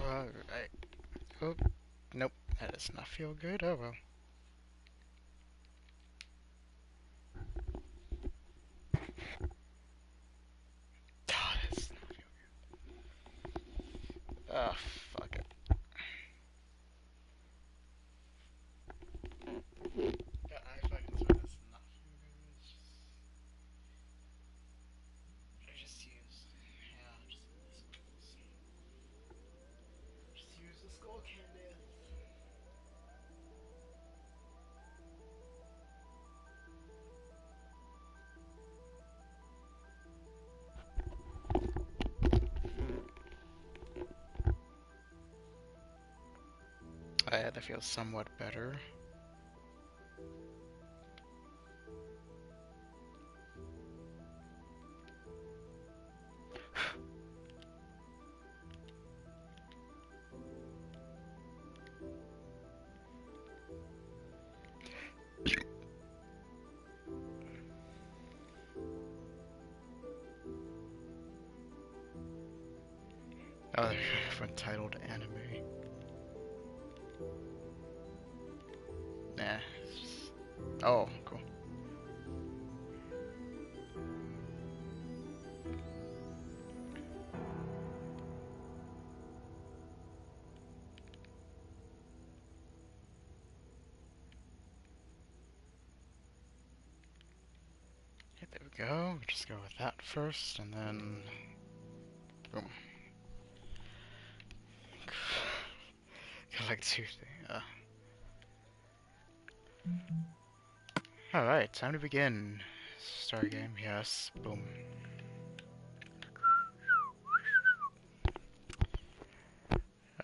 Alright. Oh, nope. That does not feel good. Oh well. Oh, that does not feel good. Oh, fuck it. Yeah, I fucking swear this does not feel good. I just used. Yeah, just use the skull candy. That feels somewhat better. Oh, for titled anime. Nah. Oh, cool. Okay, there we go. We'll just go with that first, and then boom. Got like two things. Alright, time to begin. Start game, yes. Boom.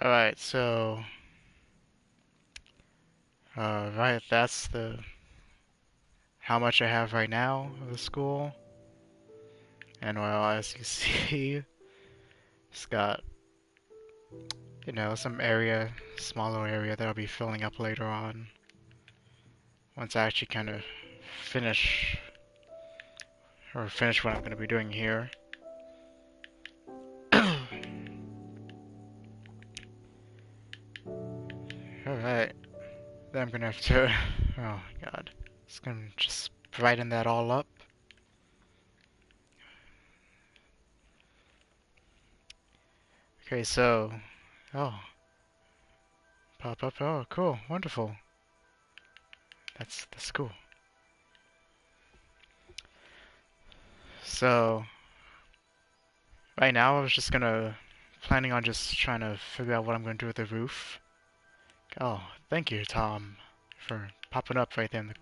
Alright, so right, that's the how much I have right now of the school. And well, as you see, it's got, you know, some area, smaller area that I'll be filling up later on. Once I actually kind of finish, or finish what I'm going to be doing here. Alright, then I'm going to have to, oh god, just going to just brighten that all up. Okay, so, oh, pop up, oh, cool, wonderful. That's cool. So, right now I was just planning on just trying to figure out what I'm gonna do with the roof. Oh, thank you, Tom, for popping up right there in the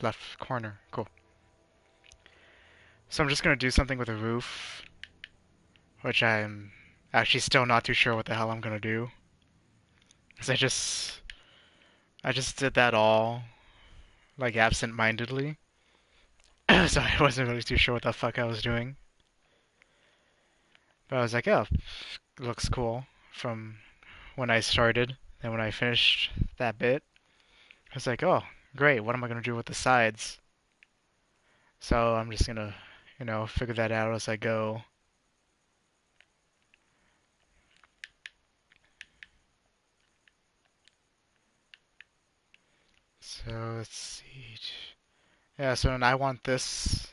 left corner. Cool. So I'm just gonna do something with the roof, which I'm actually still not too sure what the hell I'm gonna do. Cause I just did that all, like, absent-mindedly. So I wasn't really too sure what the fuck I was doing. But I was like, oh, looks cool from when I started. And when I finished that bit, I was like, oh, great, what am I gonna do with the sides? So I'm just gonna, you know, figure that out as I go. So let's see. Yeah, so then I want this,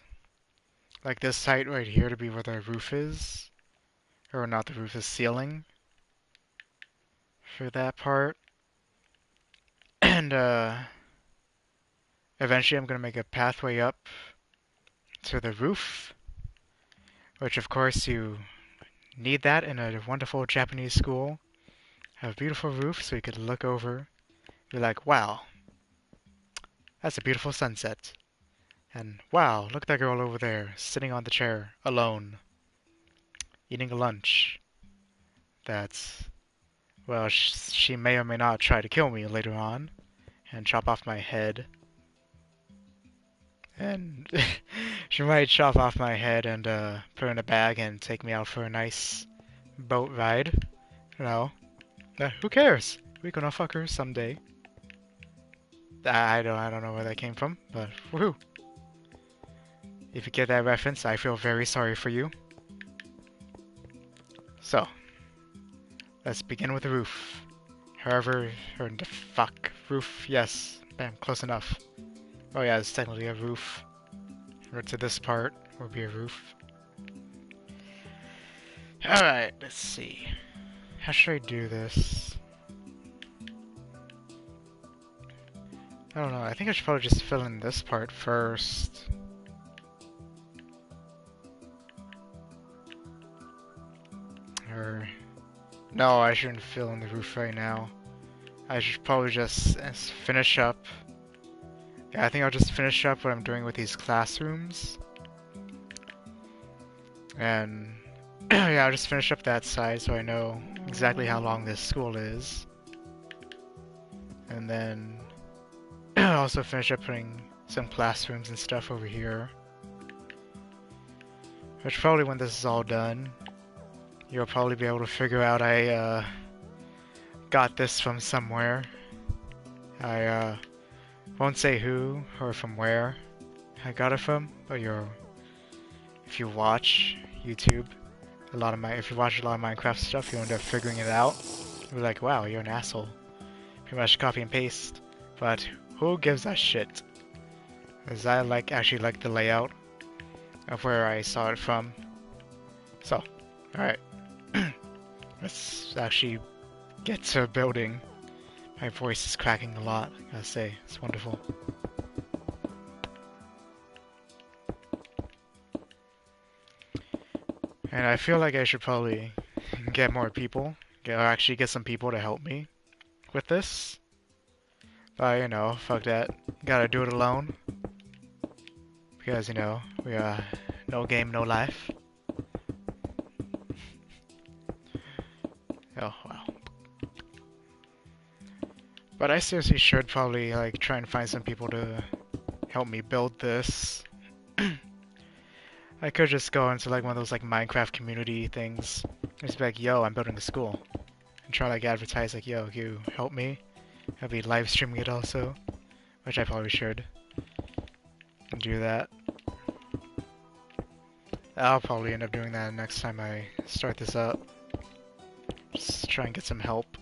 like this site right here to be where the roof is. Or not the roof, the ceiling. For that part. And eventually I'm going to make a pathway up to the roof. Which of course you need that in a wonderful Japanese school. Have a beautiful roof so you could look over. Be like, wow, that's a beautiful sunset. And wow, look at that girl over there, sitting on the chair, alone, eating a lunch. That's, well, she may or may not try to kill me later on, and chop off my head. And she might chop off my head and put it in a bag and take me out for a nice boat ride. You know, who cares? We gonna fuck her someday. I don't know where that came from, but woohoo! If you get that reference, I feel very sorry for you. So, let's begin with the roof. However, or the fuck, roof, yes, bam, close enough. Oh yeah, it's technically a roof. Or to this part will be a roof. Alright, let's see. How should I do this? I don't know, I think I should probably just fill in this part first. Or... no, I shouldn't fill in the roof right now. I should probably just finish up. Yeah, I think I'll just finish up what I'm doing with these classrooms. And... yeah, I'll just finish up that side so I know exactly how long this school is. And then... I'll also finish up putting some classrooms and stuff over here. Which probably when this is all done, you'll probably be able to figure out I got this from somewhere. I won't say who or from where I got it from, but if you watch YouTube, if you watch a lot of Minecraft stuff, you'll end up figuring it out. You'll be like, wow, you're an asshole. Pretty much copy and paste. But who gives a shit? Because I actually like the layout of where I saw it from. So, alright. Let's actually get to building. My voice is cracking a lot, I gotta say. It's wonderful. And I feel like I should probably get more people. Or actually get some people to help me with this. But, you know, fuck that. Gotta do it alone. Because, you know, we are no game, no life. Oh, wow. But I seriously should probably, like, try and find some people to help me build this. I could just go into, like, one of those, like, Minecraft community things. Just be like, yo, I'm building a school. And try, like, advertise, like, yo, you help me? I'll be live streaming it also. Which I probably should. Do that. I'll probably end up doing that next time I start this up. Just try and get some help.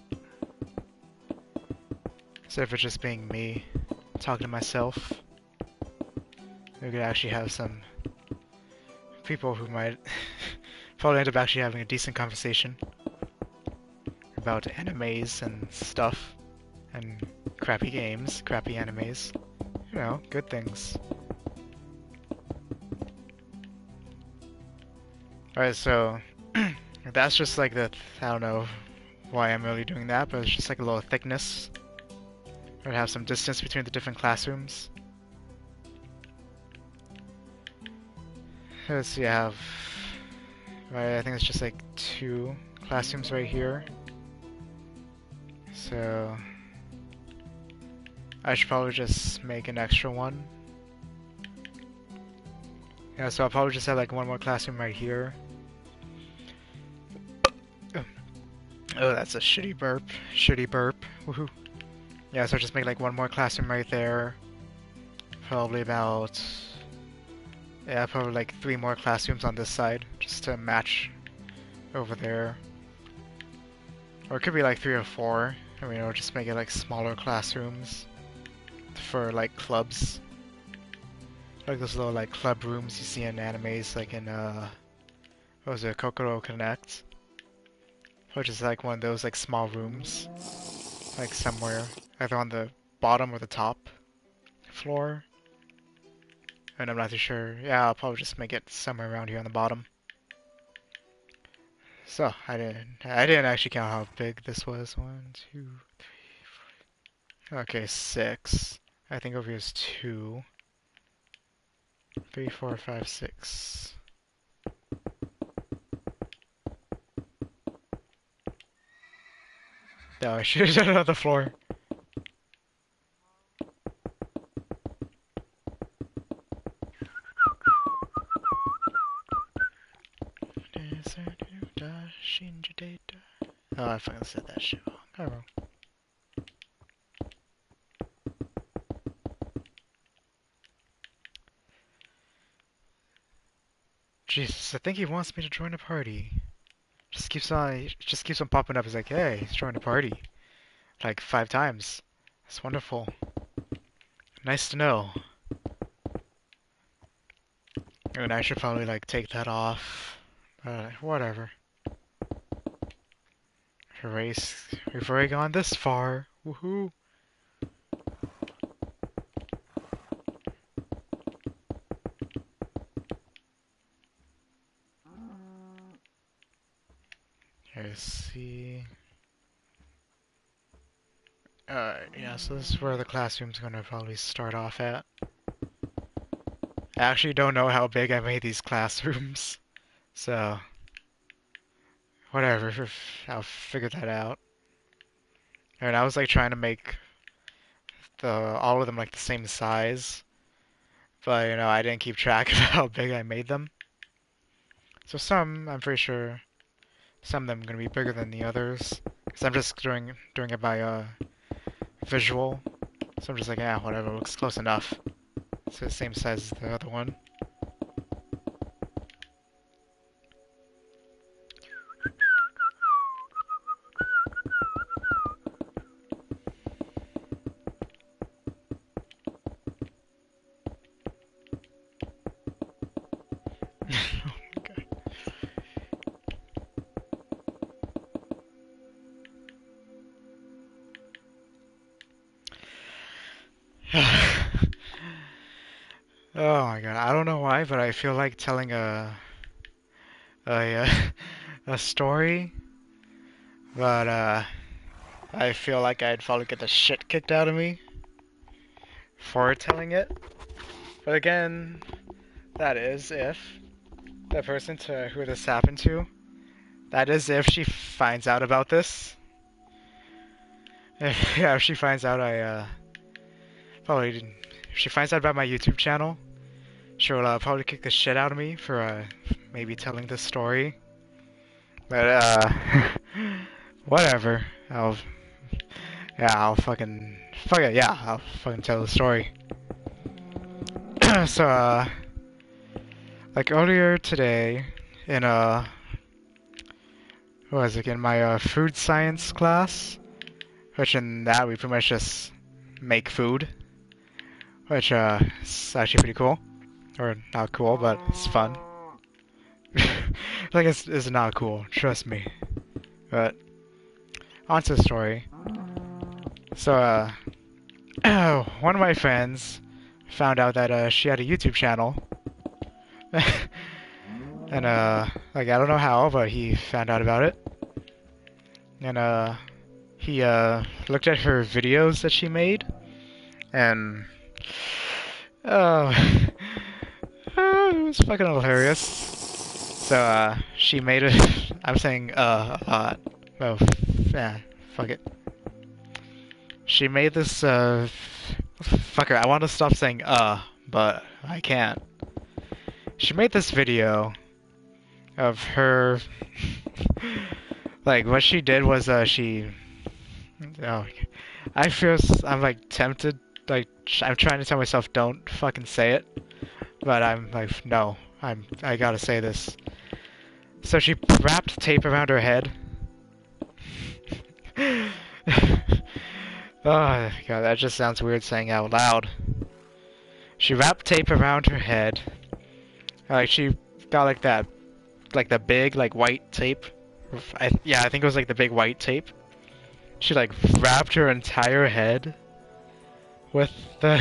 Instead of it just being me talking to myself, we could actually have some people who might probably end up actually having a decent conversation about animes and stuff, and crappy games, crappy animes. You know, good things. Alright, so that's just like I don't know why I'm really doing that, but it's just like a little thickness. Or have some distance between the different classrooms. Let's see, I think it's just like 2 classrooms right here. So I should probably just make an extra one. Yeah, so I'll probably just have like one more classroom right here. Oh, that's a shitty burp. Shitty burp. Woohoo. Yeah, so I'll just make like one more classroom right there. Probably about... yeah, probably like 3 more classrooms on this side, just to match over there. Or it could be like 3 or 4. I mean, or just make it like smaller classrooms. for like clubs. Like those little like club rooms you see in animes, like in what was it, Kokoro Connect? Which is like one of those like small rooms, like somewhere either on the bottom or the top floor. And I'm not too sure. Yeah, I'll probably just make it somewhere around here on the bottom. So I didn't actually count how big this was. 1, 2, 3, 4. Okay, 6. I think over here is 2, 3, 4, 5, 6. No, I should have done it on the floor. Oh, I fucking said that shit wrong. I wrong. Jesus, I think he wants me to join a party. Just keeps on popping up. He's like, hey, he's joining a party. Like 5 times. That's wonderful. Nice to know. And I should probably like take that off. Whatever. Erase. We've already gone this far. Woohoo. Let's see. Yeah, so this is where the classroom's gonna probably start off at. I actually don't know how big I made these classrooms, so whatever, I'll figure that out. And I was like trying to make all of them like the same size, but you know, I didn't keep track of how big I made them. So some, I'm pretty sure, some of them are gonna be bigger than the others, because I'm just doing it by visual. So I'm just like, yeah, whatever, looks close enough. It's the same size as the other one. Oh my god, I don't know why, but I feel like telling a a story, but I feel like I'd probably get the shit kicked out of me for telling it. But again, that is if the person to who this happened to, that is if she finds out about this. Yeah, if she finds out probably didn't. If she finds out about my YouTube channel, she'll probably kick the shit out of me for maybe telling this story. But whatever. I'll fucking fuck it. Yeah, I'll fucking tell the story. So like earlier today in what was it, in my food science class, which in that we pretty much just make food, which is actually pretty cool. Or not cool, but it's fun. Like it's not cool, trust me. But on to the story. So one of my friends found out that she had a YouTube channel. And like I don't know how, but he found out about it. And he looked at her videos that she made, and oh, it was fucking hilarious. So she made it. I'm saying well, yeah, fuck it. She made this fucker. I want to stop saying but I can't. She made this video of her. Like what she did was she. Oh, I'm like tempted. Like I'm trying to tell myself don't fucking say it, but I'm like no. I gotta say this. So she wrapped tape around her head. Oh god, that just sounds weird saying out loud. She wrapped tape around her head. Like she got like that, like the big like white tape. Yeah, I think it was like the big white tape. She like wrapped her entire head with the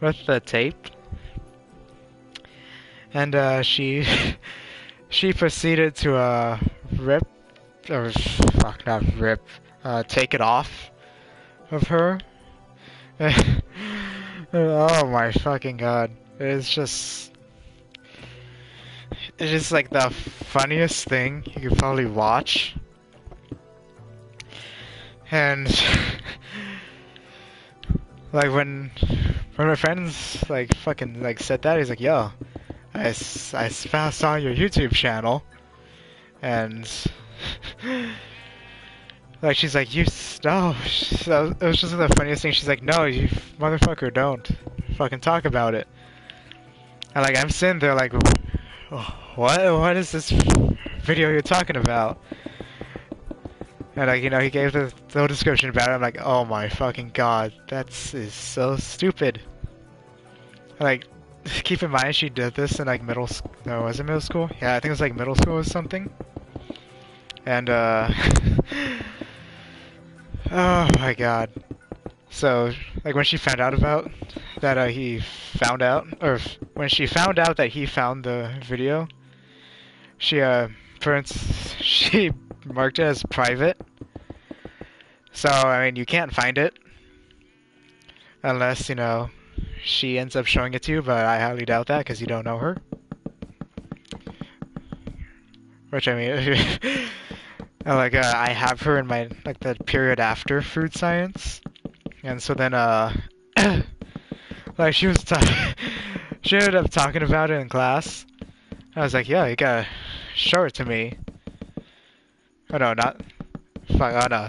with the tape, and she she proceeded to rip or fuck not rip take it off of her. Oh my fucking god! It's just like the funniest thing you could probably watch, and like when my friends like fucking like said that, he's like, "Yo, I saw your YouTube channel," and like she's like, "You no," so it was just the funniest thing. She's like, "No, you motherfucker, don't fucking talk about it." And like I'm sitting there like, oh, what is this video you're talking about? And like, you know, he gave the little description about it. I'm like, oh my fucking god, is so stupid. Like, keep in mind she did this in like middle school. No, was it middle school? Yeah, I think it was like middle school or something. And oh my god. So like when she found out about that, he found out, or when she found out that he found the video, she she marked it as private. So I mean, you can't find it unless, you know, she ends up showing it to you, but I highly doubt that because you don't know her. Which I mean, like I have her in my like the period after food science, and so then like she she ended up talking about it in class. I was like, yeah, you gotta show it to me. Oh no, not fuck. Oh no.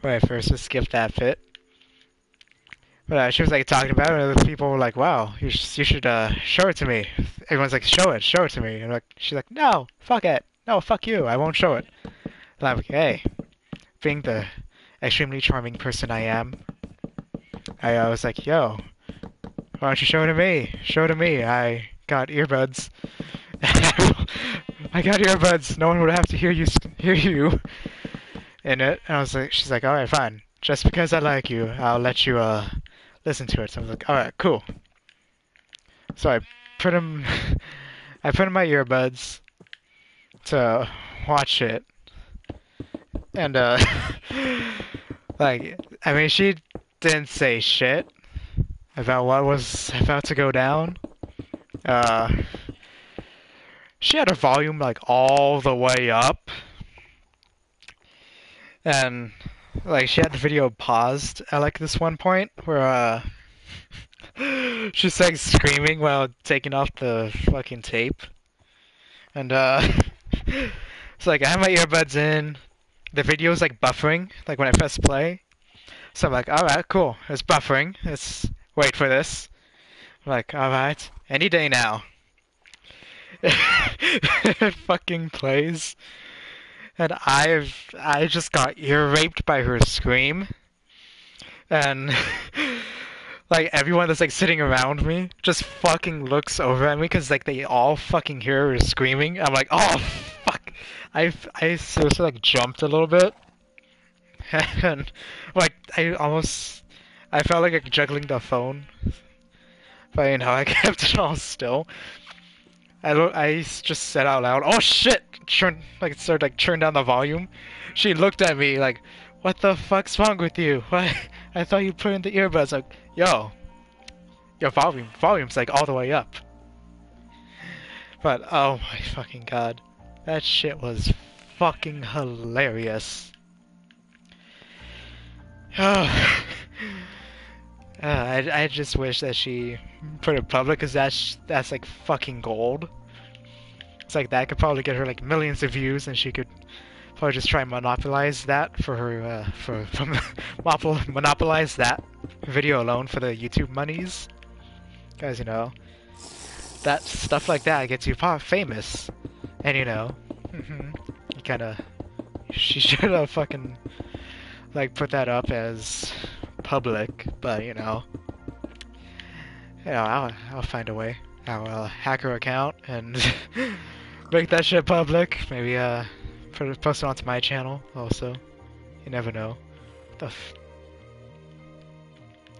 Wait, first let's skip that bit. But she was like talking about it, and other people were like, "Wow, you should show it to me." Everyone's like, show it to me." And like, she's like, "No, fuck it, no, fuck you, I won't show it." And I'm like, "Hey, being the extremely charming person I am, I was like, yo, why don't you show it to me? Show it to me. I got earbuds. I got earbuds. No one would have to hear you in it." And I was like, she's like, "All right, fine. Just because I like you, I'll let you listen to it." So I was like, "All right, cool." So I put him, I put in my earbuds to watch it, and like, I mean, she didn't say shit about what was about to go down. Uh, she had her volume like all the way up, and like she had the video paused at like this one point where she's like screaming while taking off the fucking tape, and it's like I have my earbuds in. The video's like buffering, like when I press play. So I'm like, alright, cool. It's buffering. Let's wait for this. I'm like, alright, any day now. It fucking plays. And I just got ear raped by her scream. And like everyone that's like sitting around me just fucking looks over at me because like they all fucking hear her screaming. I'm like, oh fuck. I seriously like jumped a little bit. And like I felt like juggling the phone, but you know I kept it all still. I just said out loud, "Oh shit!" Started like turn down the volume. She looked at me like, "What the fuck's wrong with you? What? I thought you put in the earbuds." Like, yo, your volume's like all the way up. But oh my fucking god, that shit was fucking hilarious. Oh. I just wish that she put it public, because that's like fucking gold. It's like that could probably get her like millions of views, and she could probably just try and monopolize that for her monopolize that video alone for the YouTube monies. Guys, you know, that stuff like that gets you famous, and you know, you kind of she should have fucking like put that up as public, but I'll find a way. I'll hack her account and make that shit public. Maybe post it onto my channel also. You never know.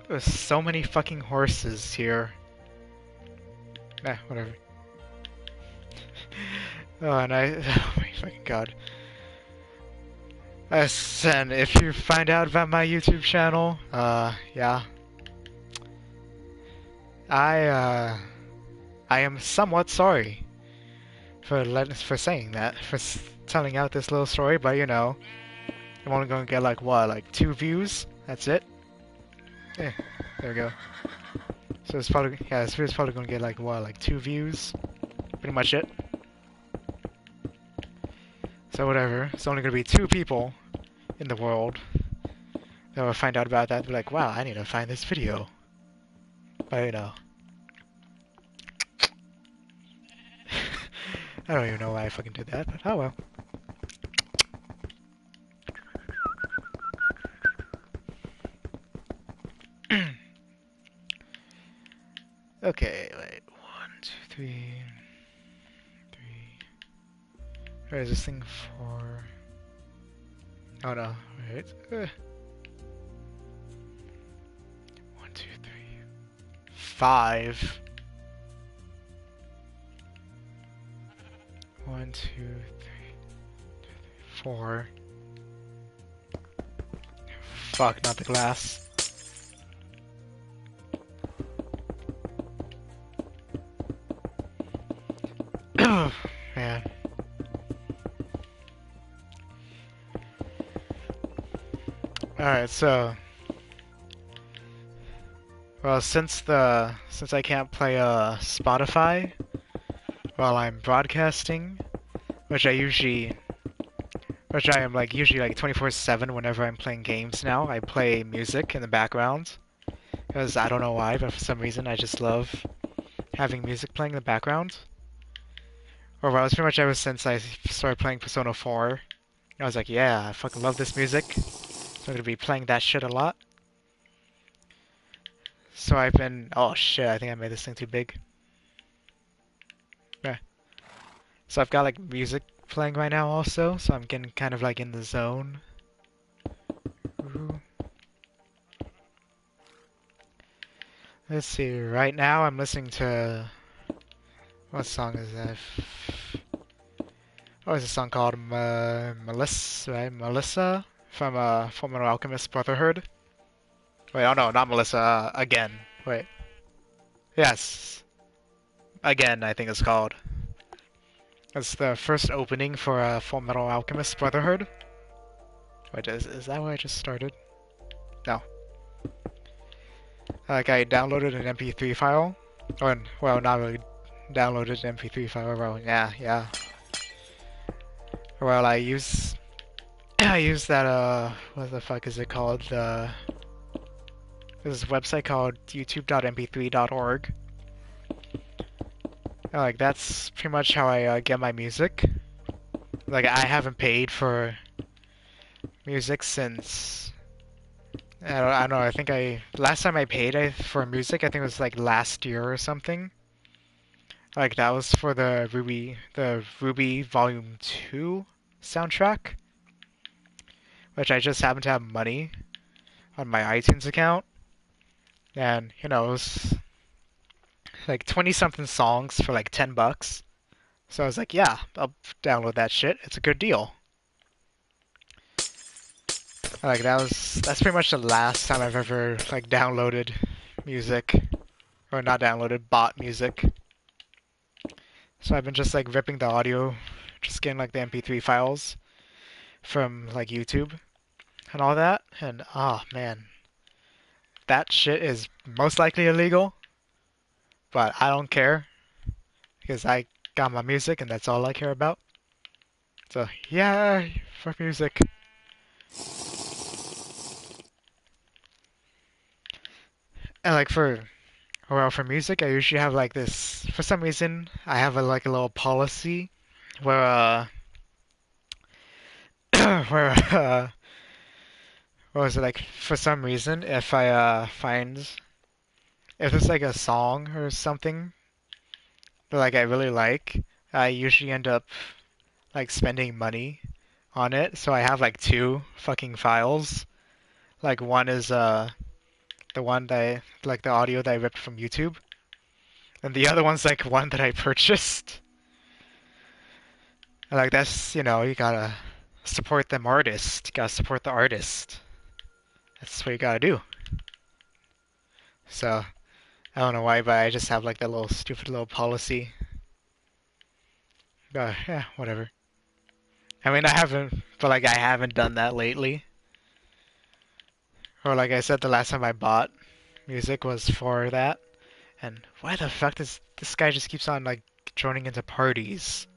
There's so many fucking horses here. Whatever. Oh, and oh my fucking god. And if you find out about my YouTube channel, yeah. I am somewhat sorry for saying that, for telling out this little story, but I'm only gonna get like 2 views? That's it? Yeah, there we go. So it's probably, this video's probably gonna get like 2 views? Pretty much it. So whatever, it's only gonna be 2 people in the world that will find out about that and be like, wow, I need to find this video. But I don't even know why I fucking did that, but oh well. Okay, wait. 1, 2, 3. Where is this thing for? Oh no, wait. 1, 2, 3. 5. 1, 2, 3, 4. Fuck, not the glass. Man. Alright, so well, since I can't play Spotify while I'm broadcasting, which I am like usually like 24/7 whenever I'm playing games now, I play music in the background because I don't know why, but for some reason I just love having music playing in the background. Or well, it's pretty much ever since I started playing Persona 4. I was like, yeah, I fucking love this music, so I'm gonna be playing that shit a lot. So I've been... Oh shit, I think I made this thing too big. Yeah. So I've got like music playing right now also, so I'm getting kind of like in the zone. Ooh. Let's see, right now I'm listening to... What song is that? Oh, it's a song called Melissa, right? Melissa from Fullmetal Alchemist Brotherhood. Wait, oh no, not Melissa, Again. Wait. Yes. Again, I think it's called. It's the first opening for Fullmetal Alchemist Brotherhood. Wait, is that where I just started? No. Like, I downloaded an MP3 file. Or, well, not really downloaded an MP3 file, well, yeah. Well, I use that, what the fuck is it called? There's a website called youtube.mp3.org. Like, that's pretty much how I get my music. Like, I haven't paid for music since... I don't know, I think last time I paid for music, I think it was like last year or something. Like, that was for the Ruby Volume 2 soundtrack. Which I just happen to have money on my iTunes account. And, it was like 20-something songs for like $10. So I was like, yeah, I'll download that shit. It's a good deal. Like, that's pretty much the last time I've ever, like, downloaded music. Or not downloaded, bought music. So I've been just, like, ripping the audio, just getting, like, the MP3 files from, like, YouTube and all that. And, oh, man. That shit is most likely illegal. But I don't care. Because I got my music and that's all I care about. So, yeah, for music. And like for music, I usually have like this. For some reason, I have like a little policy where where What was it like? For some reason, if I find if it's like a song or something that like I really like, I usually end up like spending money on it. So I have like two fucking files. Like one is the one that like the audio that I ripped from YouTube, and the other one's like one that I purchased. And, like that's you gotta support them artist. You gotta support the artist. That's what you gotta do. So I don't know why, but I just have like that little stupid little policy. But yeah, whatever. I mean, I haven't, but like I haven't done that lately. Or like I said, the last time I bought music was for that. And why the fuck does this guy just keeps on like joining into parties?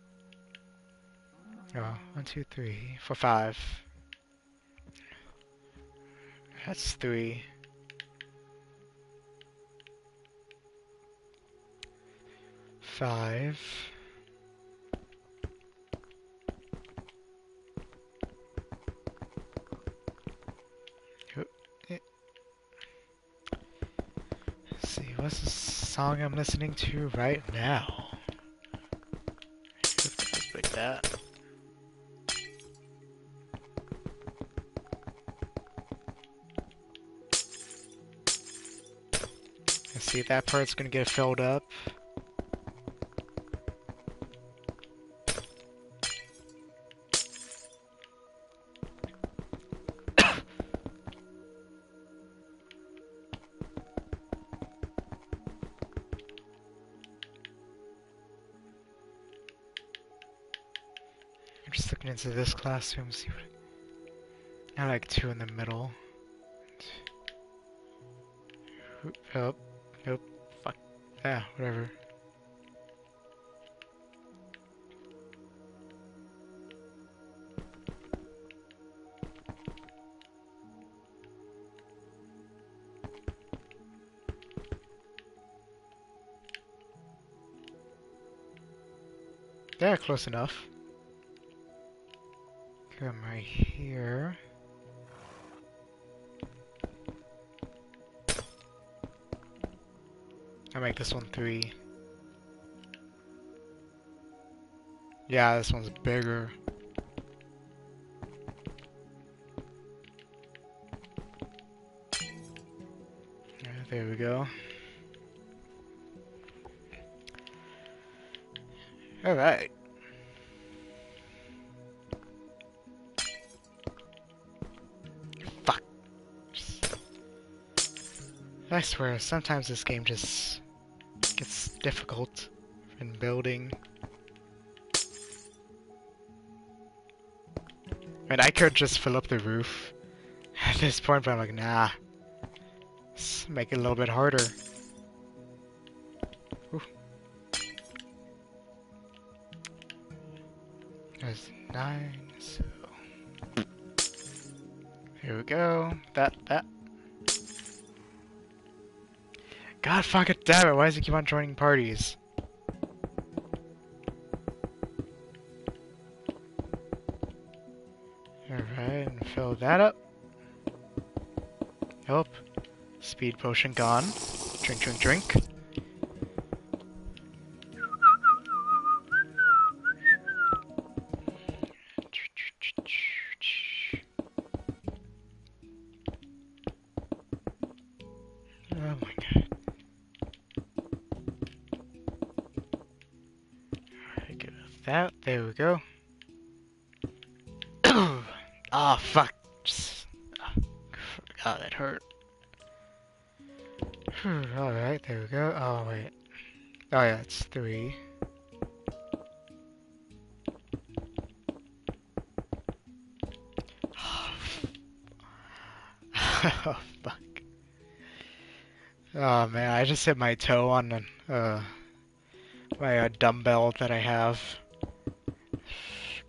Oh, 1, 2, 3, 4, 5. That's 3. 5. Let's see, what's the song I'm listening to right now? Like that. I see that part's gonna get filled up. I'm just looking into this classroom, see what I like 2 in the middle. Oh, nope. Fuck. Yeah, whatever. Yeah, close enough. Come right here. I'll make this one 3. Yeah, this one's bigger. There we go. Alright. Fuck. I swear, sometimes this game just gets difficult in building. I mean, I could just fill up the roof at this point, but I'm like, nah. Let's make it a little bit harder. Ooh. There's 9, so... Here we go. That. God fucking damn it, why does he keep on joining parties? Alright, and fill that up. Help. Speed potion gone. Drink, drink, drink. Oh my god. Alright, get that. There we go. Ah, oh, fuck. God, that hurt. Alright, there we go. Oh, wait. Oh, yeah, it's 3. Oh, fuck. Oh, man, I just hit my toe on my dumbbell that I have.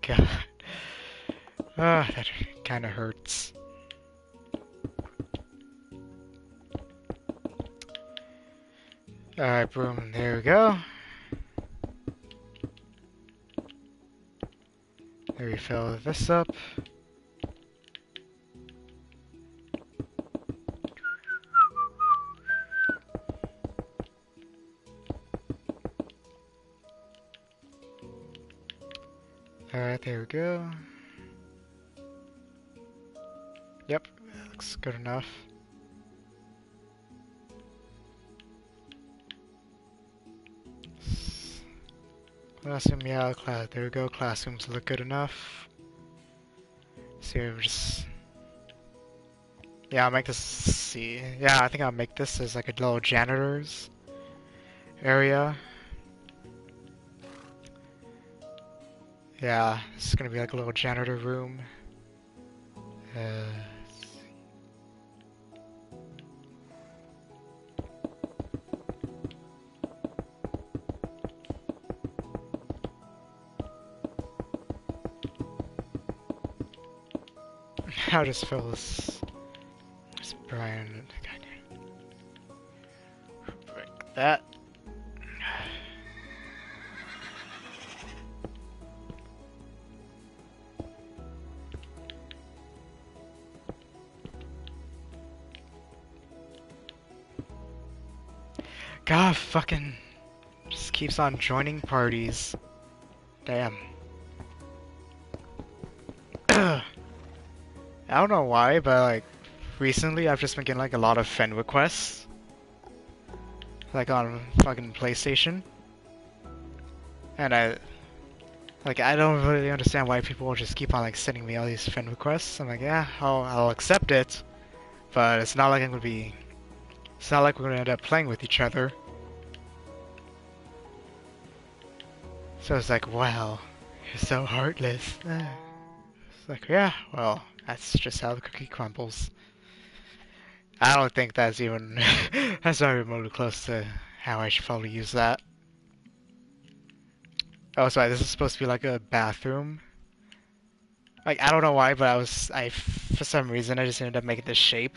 God. Ah, that kind of hurts. Alright, boom, there we go. There we fill this up. Alright, there we go. Yep, looks good enough. Classroom, yeah, there we go. Classrooms look good enough. So I'm just... Yeah, I'll make this... see. Yeah, I think I'll make this as like a little janitor's area. Yeah, it's gonna be like a little janitor room. I'll just fill this Brian. Break that. God, fucking just keeps on joining parties. Damn. I don't know why, but like recently I've just been getting like a lot of friend requests, like on fucking PlayStation, and I don't really understand why people will just keep on like sending me all these friend requests. I'm like, yeah, I'll accept it, but it's not like I'm gonna be. It's not like we're gonna end up playing with each other. So it's like, wow, you're so heartless. It's like, yeah, well, that's just how the cookie crumbles. I don't think that's even, that's not remotely close to how I should probably use that. Oh, sorry, this is supposed to be like a bathroom. Like, I don't know why, but for some reason, I just ended up making this shape.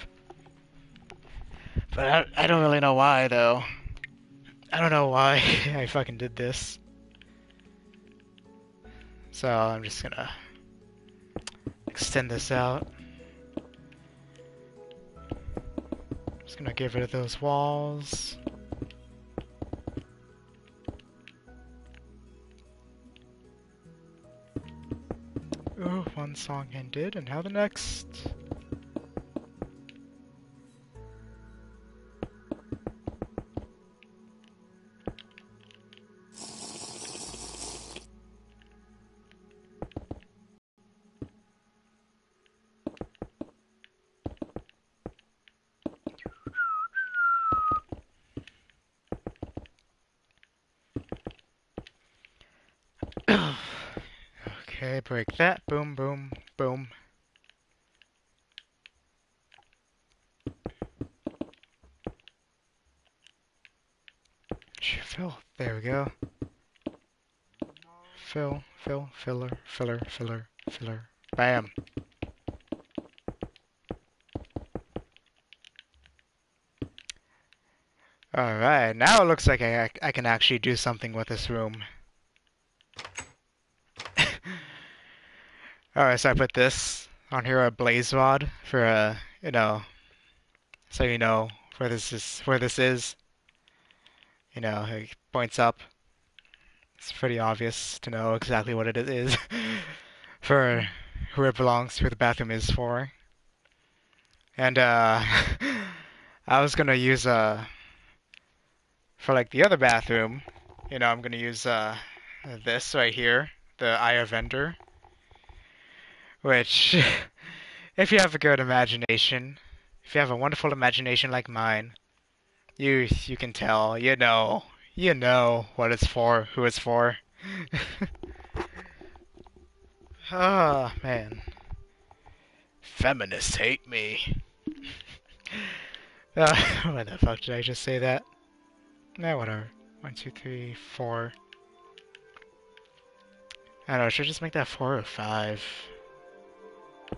But I don't really know why, though. I don't know why I fucking did this. So I'm just gonna extend this out. Just gonna get rid of those walls. Ooh, one song ended, and now the next. Okay, break that. Boom, boom, boom. Fill. There we go. Fill, filler, filler. Bam. Alright, now it looks like I can actually do something with this room. Alright, so I put this on here, a blaze rod, for, so you know where this is. You know, it points up. It's pretty obvious to know exactly what it is for who it belongs, who the bathroom is for. And, I was gonna use, for like the other bathroom, I'm gonna use, this right here, the Eye of Ender, which, if you have a good imagination, if you have a wonderful imagination like mine, you can tell, you know what it's for, who it's for. Oh, man. Feminists hate me. Why the fuck did I just say that? Nah, whatever. 1, 2, 3, 4. I don't know, should I just make that 4 or 5?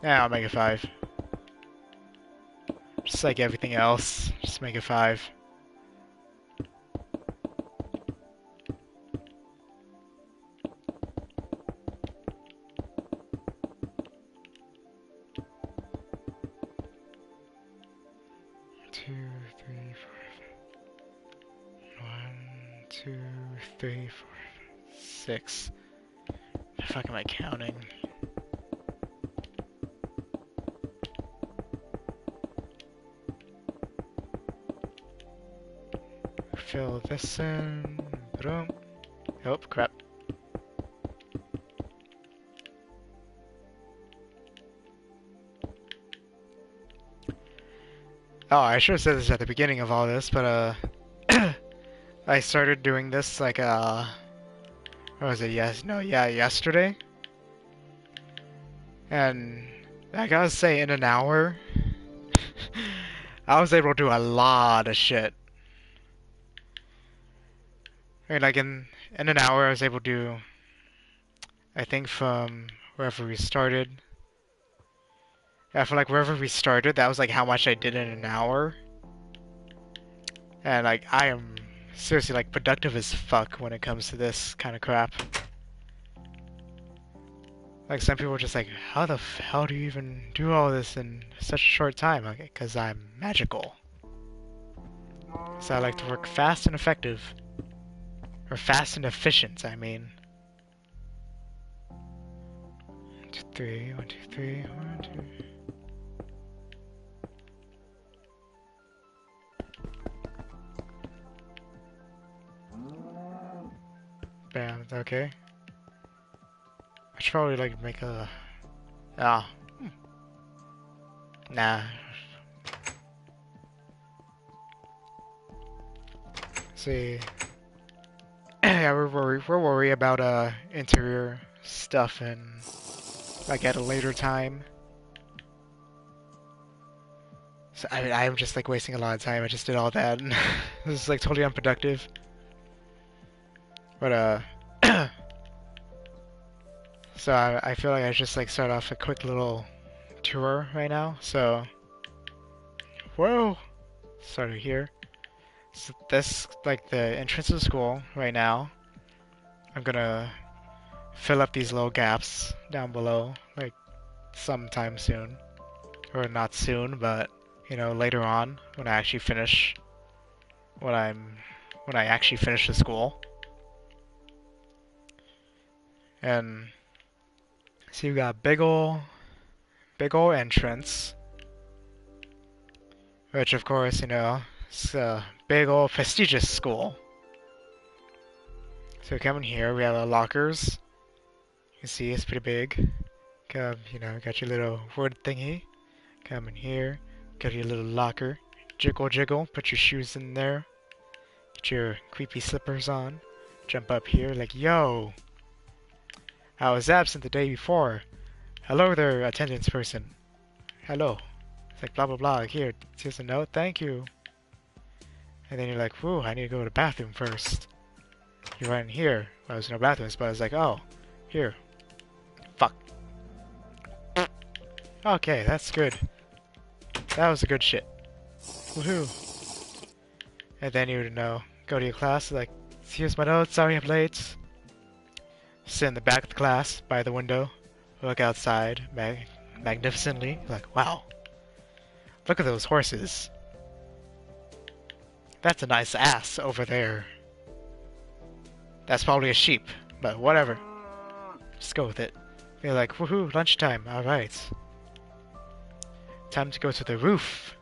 Yeah, I'll make it 5. Just like everything else, just make it 5. Two, three, four. 1, 2, 3, 4, 6. fuck am I counting? Fill this in. Boom. Oh, crap. Oh, I should have said this at the beginning of all this, but I started doing this like what was it? Yesterday. And I gotta say, in an hour, I was able to do a lot of shit. I mean, like in an hour, I was able to do, I think from wherever we started. Yeah, from like wherever we started, that was like how much I did in an hour. And like I am seriously like productive as fuck when it comes to this kind of crap. Like some people are just like, how the hell do you even do all this in such a short time? Okay, because I'm magical. So I like to work fast and effective. Or fast and efficient, I mean. 1, 2, 3, 1, 2, 3, 1, 2. Bam, okay. I should probably like make a... Ah. Nah. See. Yeah, we're worried about interior stuff and like at a later time. So I'm just like wasting a lot of time. I just did all that and this is like totally unproductive. But so I feel like I just like start off a quick little tour right now. So whoa, started here. So this like the entrance to the school right now. I'm gonna fill up these little gaps down below like sometime soon, or not soon, but you know later on when I actually finish when I actually finish the school. And so you got big ol' entrance, which of course, you know, it's a big ol' prestigious school. So come in here, we have our lockers. You can see it's pretty big. Come, you know, got your little wood thingy. Come in here, got your little locker. Jiggle jiggle, put your shoes in there. Get your creepy slippers on. Jump up here like, yo! I was absent the day before. Hello there, attendance person. Hello. It's like blah blah blah. Here, here's a note. Thank you. And then you're like, whew, I need to go to the bathroom first. You're right in here. Well, there's no bathrooms, but I was like, oh, here. Fuck. Okay, that's good. That was a good shit. Woohoo. And then you would know, go to your class, like, here's my notes, sorry I'm late. Sit in the back of the class, by the window, look outside, magnificently, like, wow. Look at those horses. That's a nice ass over there. That's probably a sheep, but whatever. Just go with it. You're like, woohoo, lunchtime, alright. Time to go to the roof.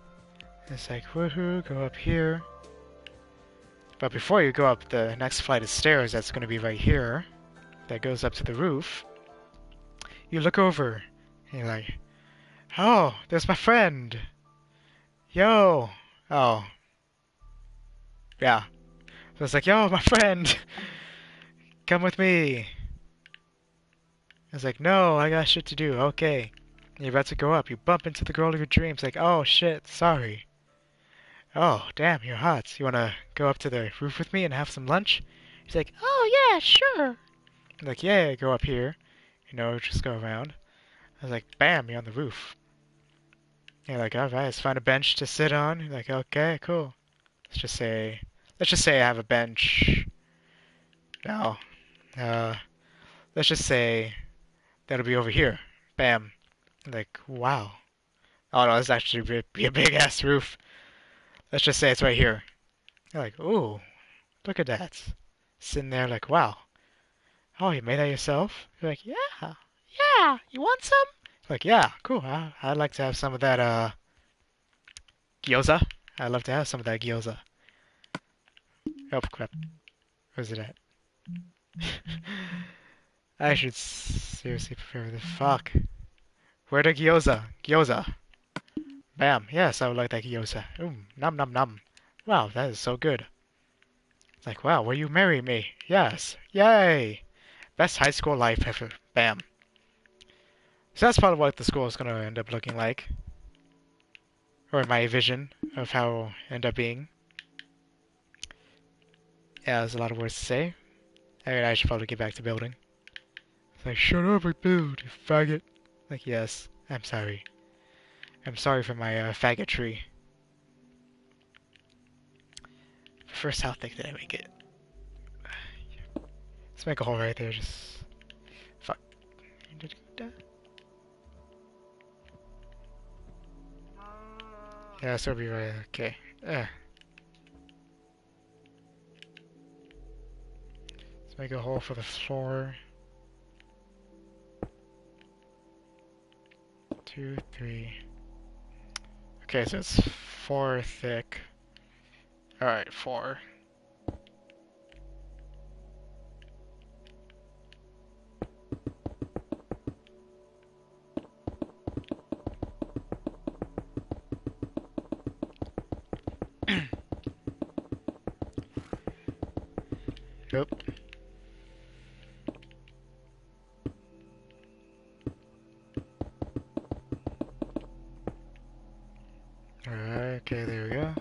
It's like, woohoo, go up here. But before you go up the next flight of stairs that's going to be right here, that goes up to the roof, you look over, and you're like, oh, there's my friend. Yo. Oh. Yeah. So it's like, yo, my friend. Come with me. It's like, no, I got shit to do. Okay. And you're about to go up. You bump into the girl of your dreams. Like, oh, shit, sorry. Oh, damn, you're hot. You want to go up to the roof with me and have some lunch? He's like, oh, yeah, sure. I'm like, yeah, go up here. You know, just go around. I was like, bam, you're on the roof. You're like, alright, let's find a bench to sit on. You're like, okay, cool. Let's just say I have a bench. No. Let's just say that'll be over here. Bam. Like, wow. Oh no, this actually be a big ass roof. Let's just say it's right here. You're like, ooh, look at that. Sitting there like, wow. Oh, you made that yourself? You're like, yeah, yeah. You want some? Like, yeah, cool. I'd like to have some of that gyoza. I'd love to have some of that gyoza. Oh crap, where's it at? I should seriously prepare the fuck. Where the gyoza? Gyoza. Bam. Yes, I would like that gyoza. Nom nom nom. Wow, that is so good. It's like, wow, will you marry me? Yes. Yay! Best high school life ever. Bam. So that's probably what the school is gonna end up looking like. Or my vision of how it'll end up being. Yeah, there's a lot of words to say. I mean, I should probably get back to building. It's like, shut up and build, you faggot. Like, yes, I'm sorry. I'm sorry for my faggotry. First, how thick did I make it? Let's make a hole right there, just... Fuck. Yeah, so it'll be right, okay. Let's make a hole for the floor. 2, 3. Okay, so it's 4 thick. Alright, 4. Yep. Alright, okay, there we go.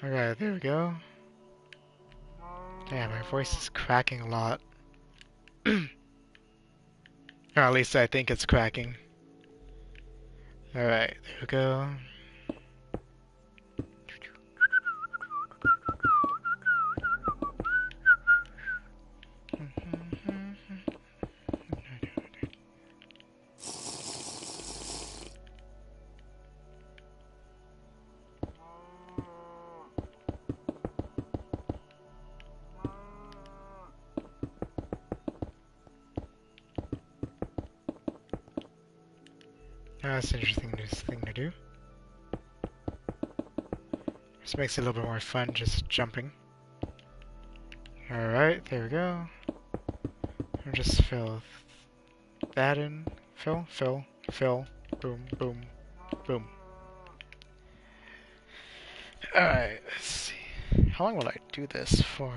Alright, there we go. Damn, my voice is cracking a lot. Or at least I think it's cracking. Alright, there we go. That's an interesting new thing to do. This makes it a little bit more fun just jumping. Alright, there we go. I'll just fill that in. Fill, fill, fill. Boom, boom, boom. Alright, let's see. How long will I do this for?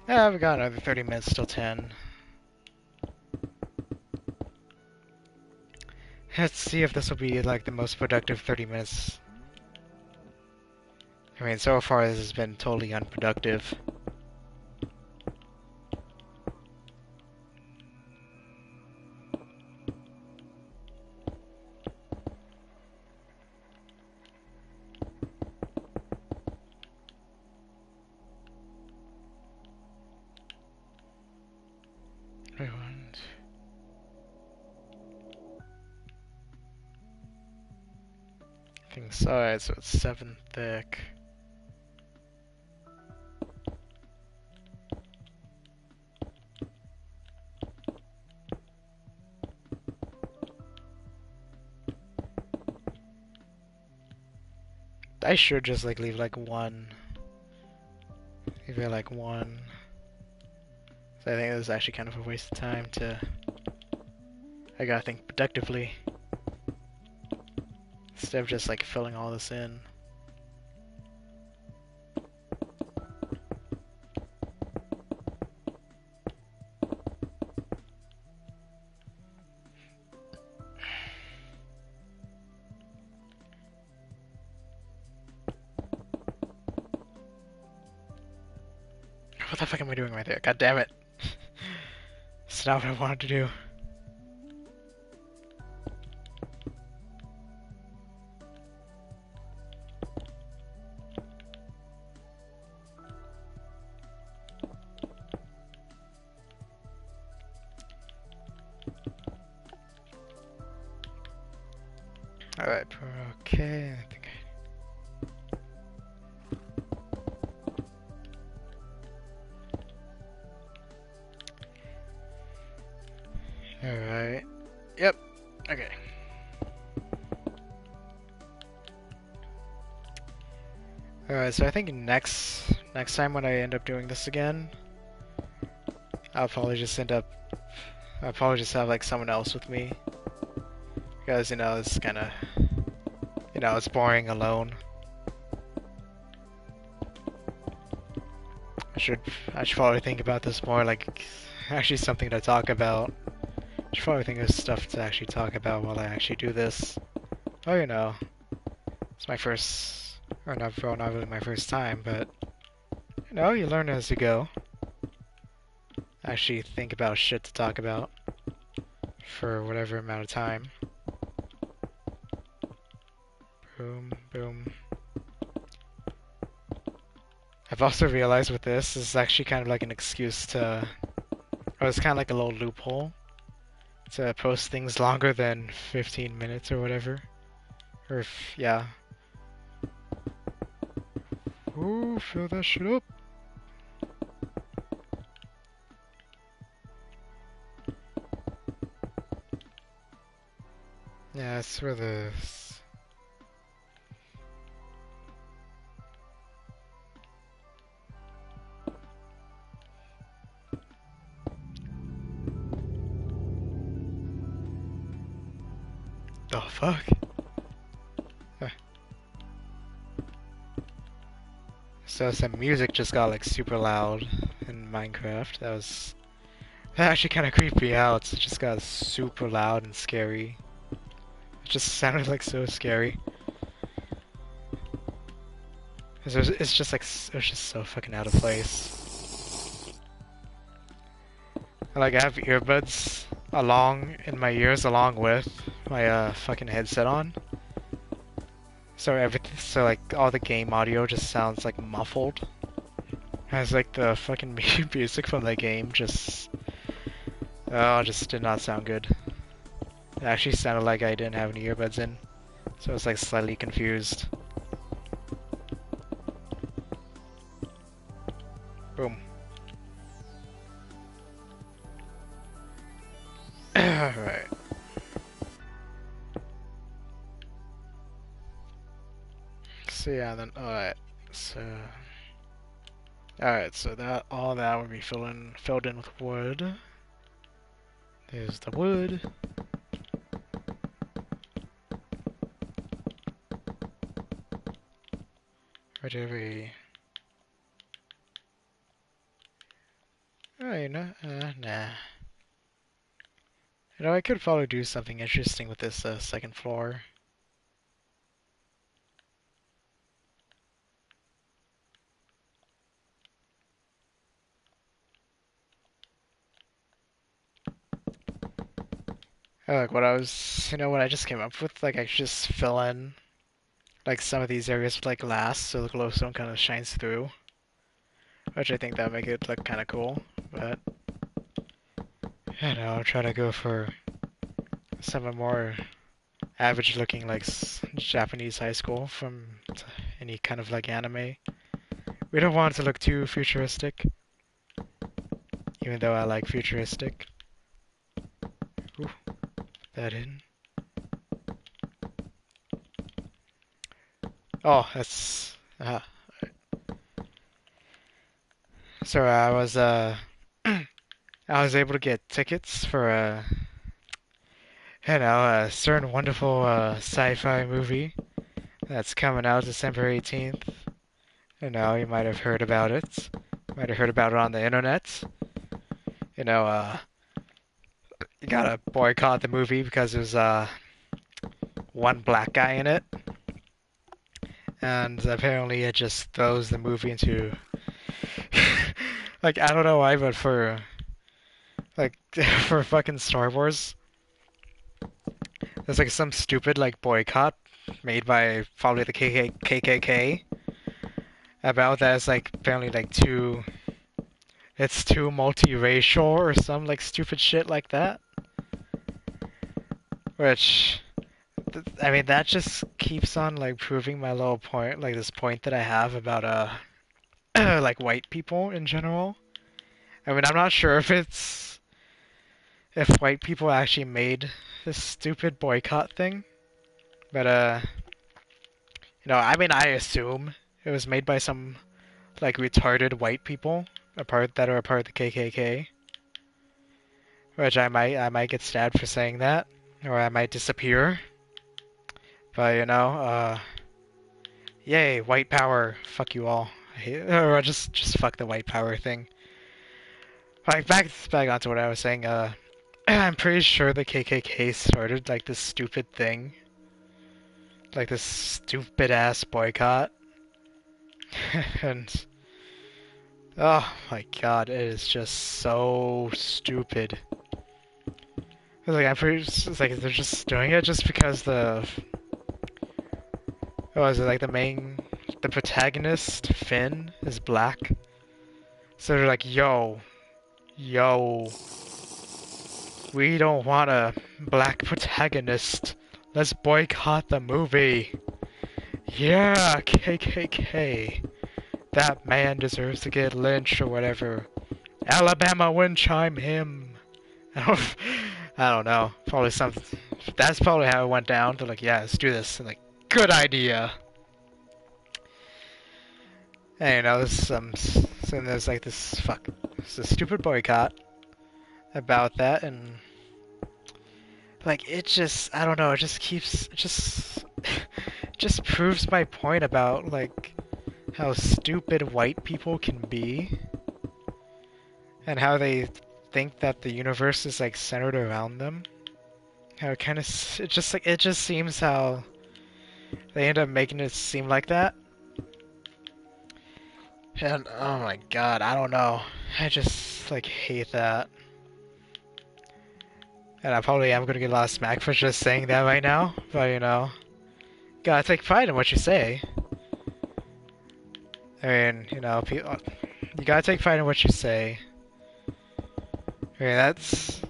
Yeah, we've got another 30 minutes till 10. Let's see if this will be like the most productive 30 minutes. I mean, so far this has been totally unproductive. Thing size, so it's 7 thick. I should just like leave like 1. Leave it like 1. So I think this is actually kind of a waste of time to... I gotta think productively. Instead of just like filling all this in. What the fuck am I doing right there? God damn it. It's not what I wanted to do. Alright, okay, I think Alright. Yep. Okay. Alright, so I think next time when I end up doing this again, I'll probably just have like someone else with me. Because, it's kinda, it's boring alone. I should probably think about this more, like, actually something to talk about. I should probably think of stuff to actually talk about while I actually do this. Oh, it's my first, or not really my first time, but, you learn as you go. Actually think about shit to talk about for whatever amount of time. Boom, boom. I've also realized with this is actually kind of like an excuse to, or it's kind of like a little loophole to post things longer than 15 minutes or whatever. Or yeah. Ooh, fill that shit up. Yeah, that's where the... The fuck? So some music just got like super loud in Minecraft. That actually kind of creeped me out. It just got super loud and scary. It just sounded like so scary. It's just like, it was just so fucking out of place. Like, I have earbuds in my ears along with my fucking headset on. So like all the game audio just sounds like muffled. As like the fucking music from the game just did not sound good. It actually sounded like I didn't have any earbuds in, so I was like slightly confused. Boom. Alright. So yeah, then alright. So that all that will be filled in with wood. There's the wood. Right over. Oh, nah. I could probably do something interesting with this second floor. Like what I just came up with, like I should just fill in like some of these areas with like glass so the glowstone kind of shines through. Which I think that would make it look kind of cool, but I'll try to go for some more average looking like Japanese high school from any kind of like anime. We don't want it to look too futuristic, even though I like futuristic. Ooh, that in. Oh, that's so I was I was able to get tickets for a certain wonderful sci-fi movie that's coming out December 18th. You might have heard about it. Might have heard about it on the internet. You gotta boycott the movie because there's one black guy in it. And apparently it just throws the movie into like I don't know why, but for like for fucking Star Wars, there's like some stupid like boycott made by probably the KKK about that. It's like apparently like it's too multiracial or some like stupid shit like that. Which I mean, that just keeps on like proving my little point, like this point that I have about like white people in general. I mean, I'm not sure if white people actually made this stupid boycott thing, but I mean, I assume it was made by some like retarded white people, that are a part of the KKK, which I might get stabbed for saying that, or I might disappear. But yay, white power. Fuck you all. I hate, or just fuck the white power thing. Like back onto what I was saying. I'm pretty sure the KKK started like this stupid thing, like this stupid ass boycott, and oh my god, it is just so stupid. Like I'm pretty, it's like they're just doing it just because is it like the protagonist Finn is black, so they're like, yo, we don't want a black protagonist. Let's boycott the movie. Yeah, KKK. That man deserves to get lynched or whatever. Alabama wind chime him. I don't know. Probably something. That's probably how it went down. They're like, yeah, let's do this. And like, good idea. And so there's like it's a stupid boycott about that, and like it just, I don't know, it just proves my point about like how stupid white people can be, and how they think that the universe is like centered around them. How it just seems how they end up making it seem like that. And oh my god, I don't know. I just like hate that. And I probably am gonna get a lot of smack for just saying that right now, but gotta take pride in what you say. I mean, you gotta take pride in what you say. I mean, that's,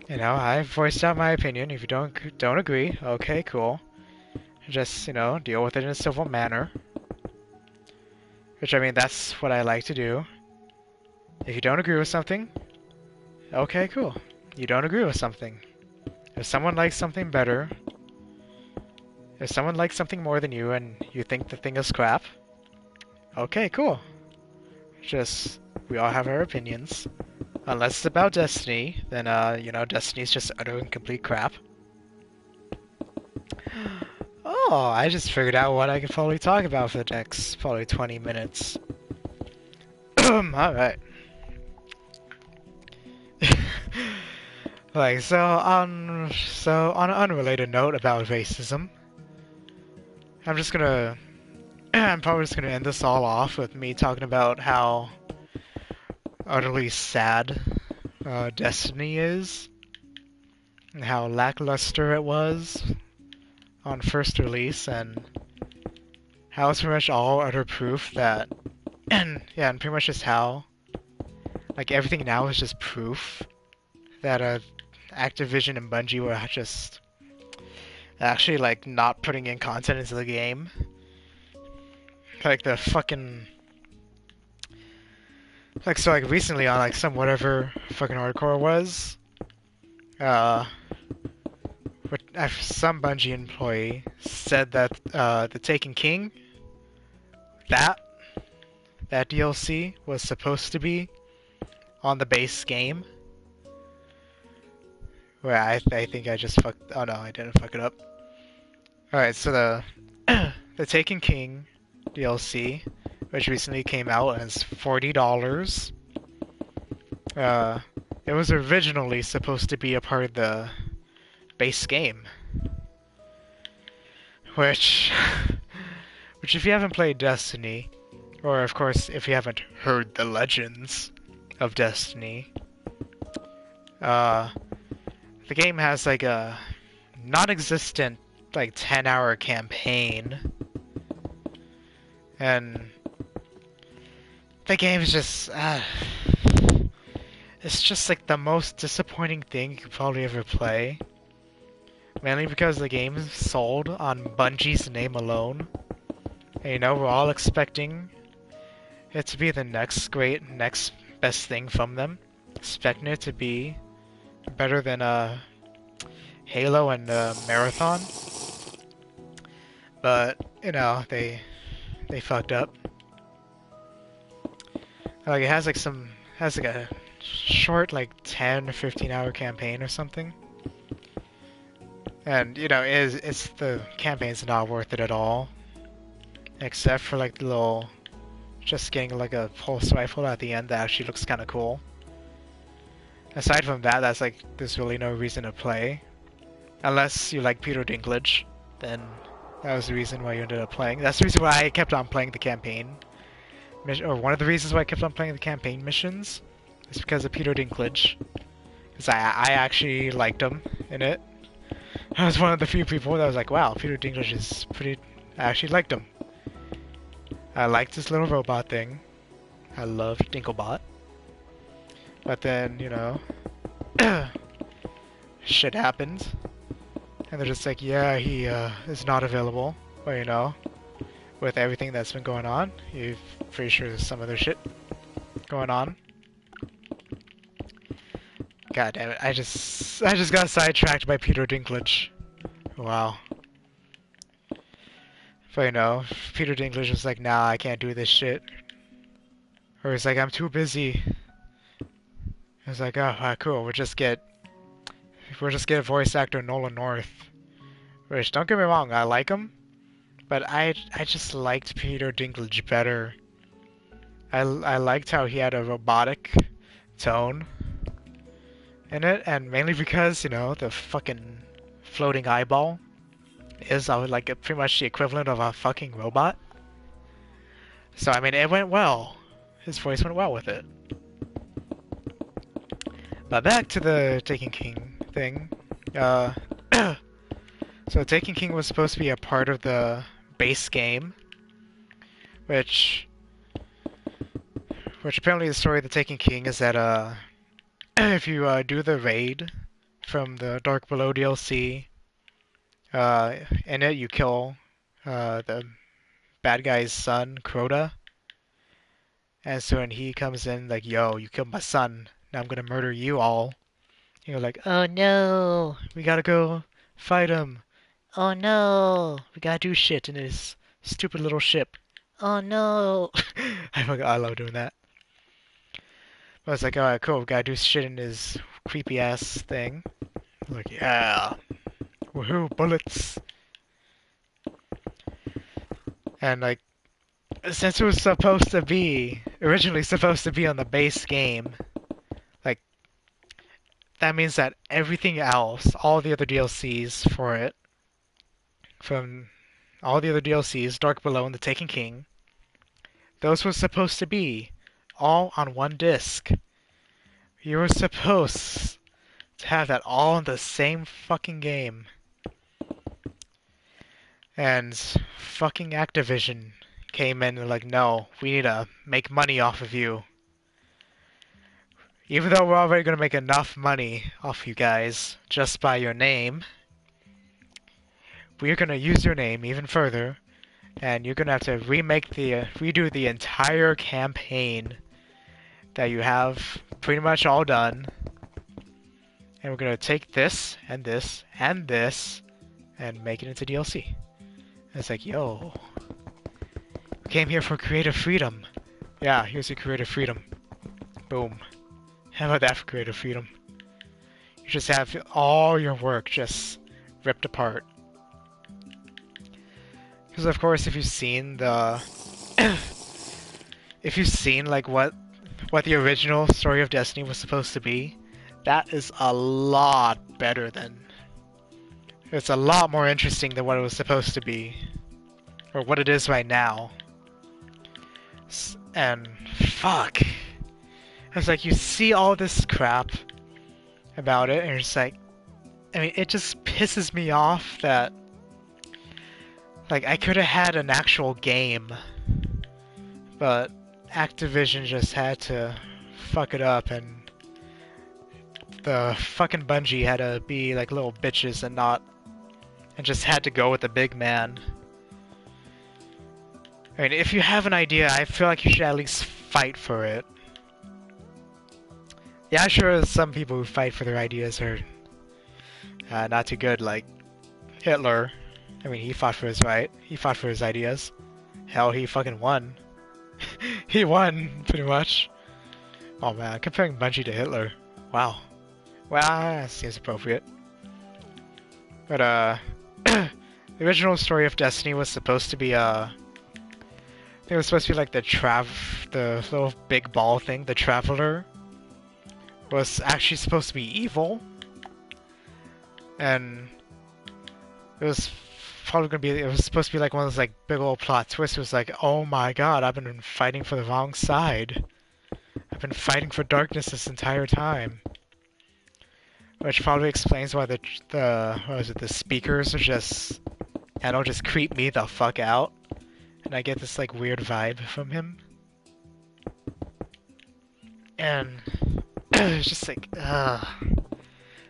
I voiced out my opinion. If you don't agree, okay, cool. Just, deal with it in a civil manner. Which, I mean, that's what I like to do. If you don't agree with something, okay, cool. You don't agree with something. If someone likes something better, if someone likes something more than you and you think the thing is crap, okay, cool. Just, we all have our opinions. Unless it's about Destiny, then, Destiny's just utter and complete crap. Oh, I just figured out what I could probably talk about for the next probably 20 minutes. Alright. Like, so on an unrelated note about racism, I'm probably just gonna end this all off with me talking about how utterly sad Destiny is, and how lackluster it was on first release, and how it's pretty much all utter proof that, and pretty much just how, like, everything now is just proof that Activision and Bungie were just actually, like, not putting in content into the game. Like, the fucking... Like, so, like, recently on, like, some whatever fucking hardcore was, some Bungie employee said that, the Taken King, that DLC was supposed to be on the base game. Where I think I just fucked... Oh no, I didn't fuck it up. Alright, so the Taken King DLC, which recently came out, is $40. It was originally supposed to be a part of the base game. Which if you haven't played Destiny, or of course if you haven't heard the legends of Destiny, the game has like a non-existent like 10-hour campaign, and the game is just it's just like the most disappointing thing you could probably ever play. Mainly because the game sold on Bungie's name alone. And, you know, we're all expecting it to be the next best thing from them. Expecting it to be better than Halo and Marathon. But, you know, they fucked up. Like it has like a short like 10 or 15 hour campaign or something. And you know, it's the campaign's not worth it at all. Except for like the little just getting like a pulse rifle at the end that actually looks kinda cool. Aside from that, that's like there's really no reason to play. Unless you like Peter Dinklage, then that was the reason why you ended up playing. That's the reason why I kept on playing the campaign. Or one of the reasons why I kept on playing the campaign missions is because of Peter Dinklage. Because I actually liked him in it. I was one of the few people that was like, wow, Peter Dinklage is pretty... I actually liked him. I liked this little robot thing. I loved Dinklebot. But then, you know... shit happened. And they're just like, yeah, he is not available. But you know, with everything that's been going on, you're pretty sure there's some other shit going on. God damn it, I just got sidetracked by Peter Dinklage. Wow. But you know, Peter Dinklage was like, nah, I can't do this shit. Or he's like, I'm too busy. I was like, oh, cool, we'll just get voice actor Nolan North. Which, don't get me wrong, I like him. But I just liked Peter Dinklage better. I liked how he had a robotic tone in it, and mainly because, you know, the fucking floating eyeball is like pretty much the equivalent of a fucking robot. So I mean, it went well. His voice went well with it. But back to the Taken King thing. So Taken King was supposed to be a part of the base game, which apparently the story of the Taken King is that if you do the raid from the Dark Below DLC, in it you kill the bad guy's son, Crota. And so when he comes in like, yo, you killed my son, now I'm gonna murder you all. And you're like, oh no, we gotta go fight him. Oh no, we gotta do shit in his stupid little ship. Oh no. I love doing that. I was like, alright, cool, we gotta do shit in his creepy ass thing. I'm like, yeah. Woohoo, bullets. And like, since it was originally supposed to be on the base game, like, that means that everything else, all the other DLCs for it, from all the other DLCs, Dark Below and The Taken King, those were supposed to be all on one disc. You were supposed to have that all in the same fucking game. And fucking Activision came in and like, no, we need to make money off of you. Even though we're already going to make enough money off you guys just by your name, we're going to use your name even further, and you're going to have to redo the entire campaign that you have pretty much all done. And we're going to take this, and this, and this, and make it into DLC. And it's like, yo, we came here for creative freedom. Yeah, here's your creative freedom. Boom. How about that for creative freedom? You just have all your work just ripped apart. Because of course, if you've seen like what the original story of Destiny was supposed to be, that is a lot better than... It's a lot more interesting than what it was supposed to be. Or what it is right now. And fuck. It's like you see all this crap about it and you're just like... I mean, it just pisses me off that... Like, I could have had an actual game. But Activision just had to fuck it up, and the fucking Bungie had to be like little bitches and not and just had to go with the big man. I mean, if you have an idea, I feel like you should at least fight for it. Yeah, sure, some people who fight for their ideas are not too good, like Hitler. I mean, he fought for his right. He fought for his ideas. Hell, he fucking won. He won, pretty much. Oh man, comparing Bungie to Hitler. Wow. Well, that seems appropriate. But, the original story of Destiny was supposed to be, I think it was supposed to be like the little big ball thing, the Traveler, was actually supposed to be evil. And it was probably gonna be, it was supposed to be like one of those like big old plot twists. It was like, oh my god, I've been fighting for the wrong side. I've been fighting for darkness this entire time. Which probably explains why the what was it, the speakers are just, I don't just creep me the fuck out. And I get this like weird vibe from him. And it's just like,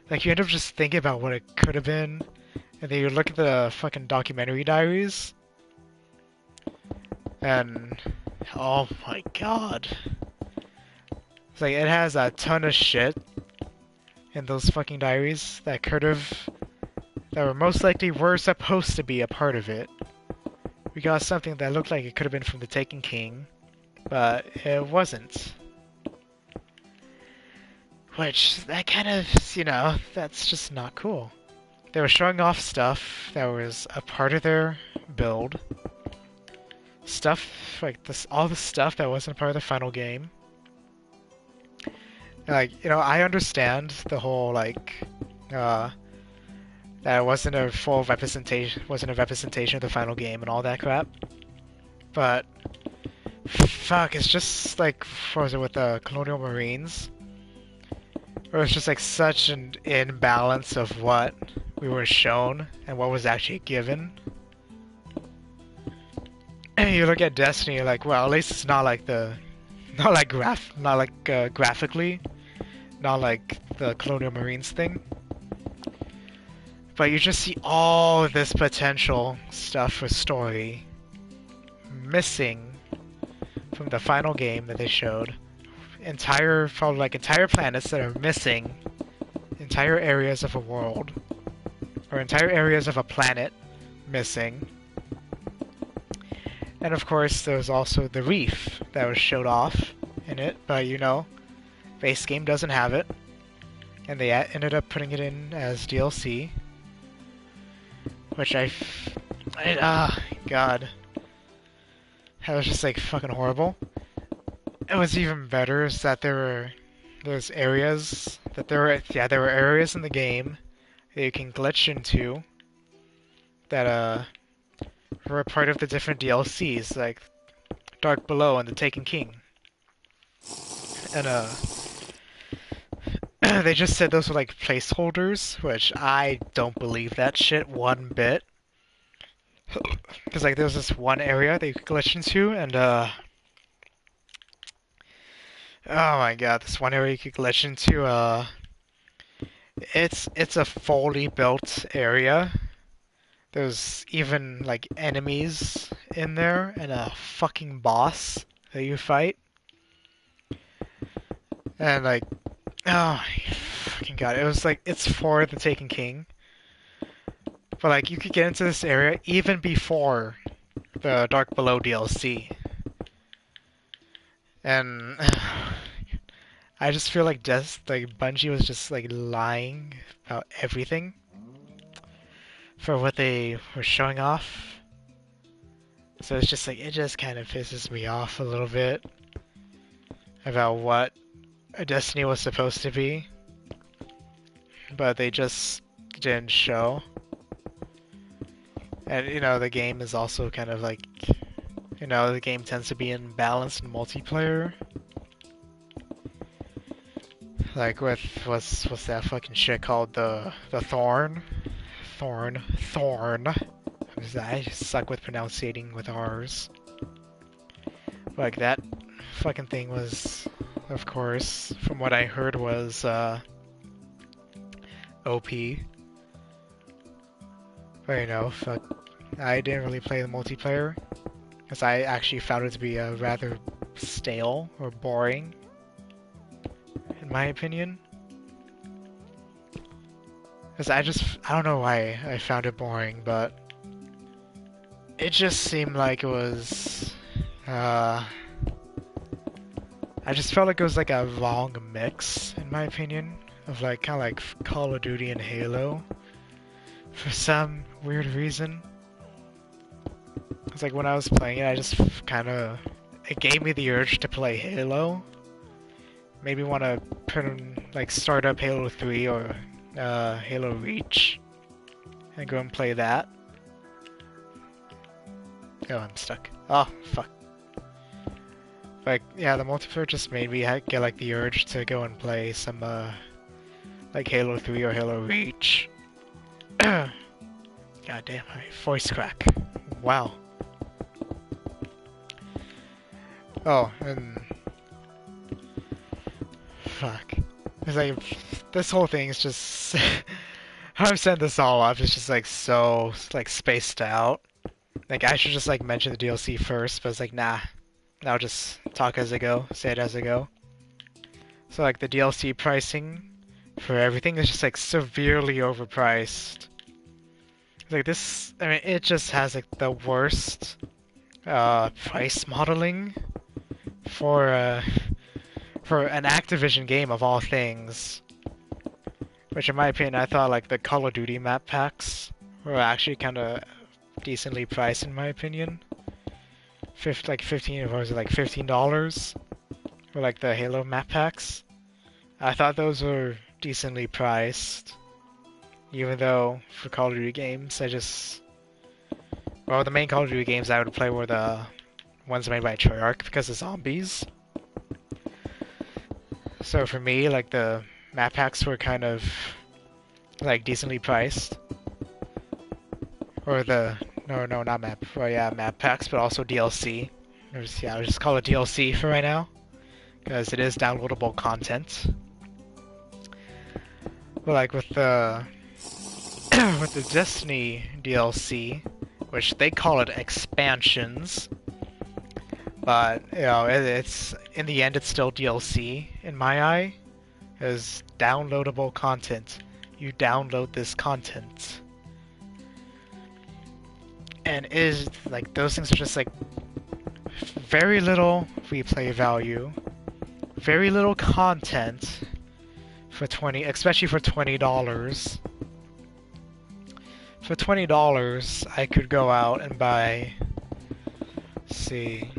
like you end up just thinking about what it could have been. And then you look at the fucking documentary diaries. And, oh my god. It's like, it has a ton of shit in those fucking diaries that could have, that were most likely were supposed to be a part of it. We got something that looked like it could have been from the Taken King, but it wasn't. Which, that kind of, you know, that's just not cool. They were showing off stuff that was a part of their build. Stuff, like this, all the stuff that wasn't part of the final game. Like, you know, I understand the whole, like, that it wasn't a full representation, wasn't a representation of the final game and all that crap. But, fuck, it's just like, what was it with the Colonial Marines? It was just like such an imbalance of what we were shown and what was actually given. And you look at Destiny, you're like, well, at least it's not like graphically, not like the Colonial Marines thing. But you just see all this potential stuff for story missing from the final game that they showed. Entire planets that are missing, entire areas of a world, or entire areas of a planet missing. And of course, there was also the reef that was showed off in it, but you know, base game doesn't have it, and they ended up putting it in as DLC, which God, that was just like fucking horrible. It was even better is that there were areas in the game that you can glitch into that were a part of the different DLCs, like Dark Below and the Taken King. And they just said those were like placeholders, which I don't believe that shit one bit. Because like there was this one area that you could glitch into, and oh my god, this one area you could glitch into, it's a fully built area. There's even like enemies in there and a fucking boss that you fight. And like, oh my fucking god, it was like, it's for the Taken King. But like, you could get into this area even before the Dark Below DLC. And I just feel like Bungie was just like lying about everything for what they were showing off. So it's just like, it just kind of pisses me off a little bit about what a Destiny was supposed to be, but they just didn't show. And you know, the game is also kind of like, you know, the game tends to be in balanced multiplayer. Like with what's that fucking shit called, the Thorn. I just suck with pronouncing with R's. Like that fucking thing was, of course, from what I heard, was OP. But you know, fuck, I didn't really play the multiplayer because I actually found it to be rather stale or boring, in my opinion. Because I don't know why I found it boring, but it just seemed like it was, I just felt like it was like a wrong mix, in my opinion, of like kind of like Call of Duty and Halo for some weird reason. It's like when I was playing it, I just kind of it gave me the urge to play Halo. Maybe want to put in, like start up Halo 3 or Halo Reach and go and play that. Oh, I'm stuck. Oh, fuck. Like, yeah, the multiplayer just made me get like the urge to go and play some like Halo 3 or Halo Reach. God damn, my voice crack. Wow. Oh, and fuck. It's like this whole thing is just how I've set this all up is just like so like spaced out. Like I should just like mention the DLC first, but it's like nah. I'll just talk as I go, say it as I go. So like the DLC pricing for everything is just like severely overpriced. Like this, I mean, it just has like the worst price modeling for an Activision game of all things. Which in my opinion, I thought like the Call of Duty map packs were actually kind of decently priced in my opinion. Like 15, or was it like $15 for like the Halo map packs? I thought those were decently priced. Even though for Call of Duty games, well, the main Call of Duty games I would play were the ones made by Treyarch because of zombies. So for me, like the map packs were kind of like decently priced. Or no, not map. Well, yeah, map packs, but also DLC. I'll just call it DLC for right now, because it is downloadable content. But like with the with the Destiny DLC, which they call it expansions, but you know it's in the end it's still DLC in my eye, is downloadable content. You download this content. And it is like those things are just like very little replay value, very little content for especially for $20. For $20, I could go out and buy, let's see,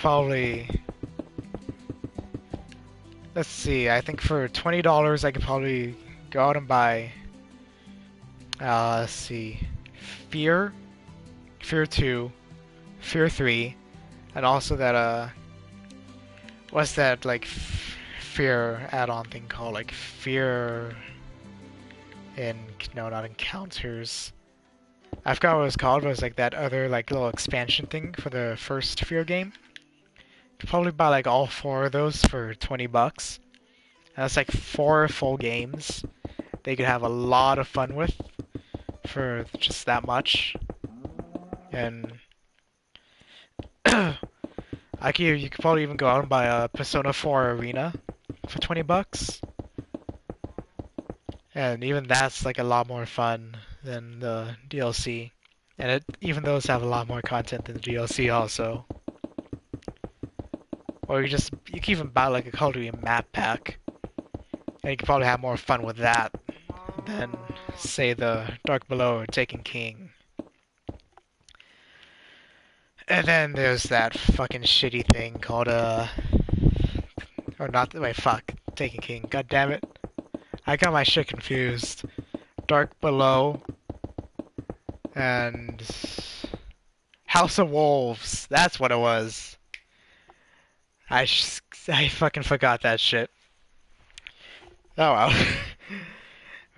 probably, let's see, I think for $20 I could probably go out and buy, let's see, Fear 2, Fear 3, and also that, what's that, like, Fear add-on thing called? Like, Fear no, not Encounters. I forgot what it was called, but it was like that other, like, little expansion thing for the first Fear game. You could probably buy, like, all 4 of those for $20. And that's, like, 4 full games they could have a lot of fun with for just that much. And you could probably even go out and buy a Persona 4 Arena for $20. And even that's like a lot more fun than the DLC. And even those have a lot more content than the DLC also. Or you can even buy like a Call of Duty map pack. And you can probably have more fun with that than, say, the Dark Below or Taken King. And then there's that fucking shitty thing called, or not, wait, fuck, Taken King, god damn it. I got my shit confused. Dark Below and House of Wolves, that's what it was. I fucking forgot that shit. Oh well.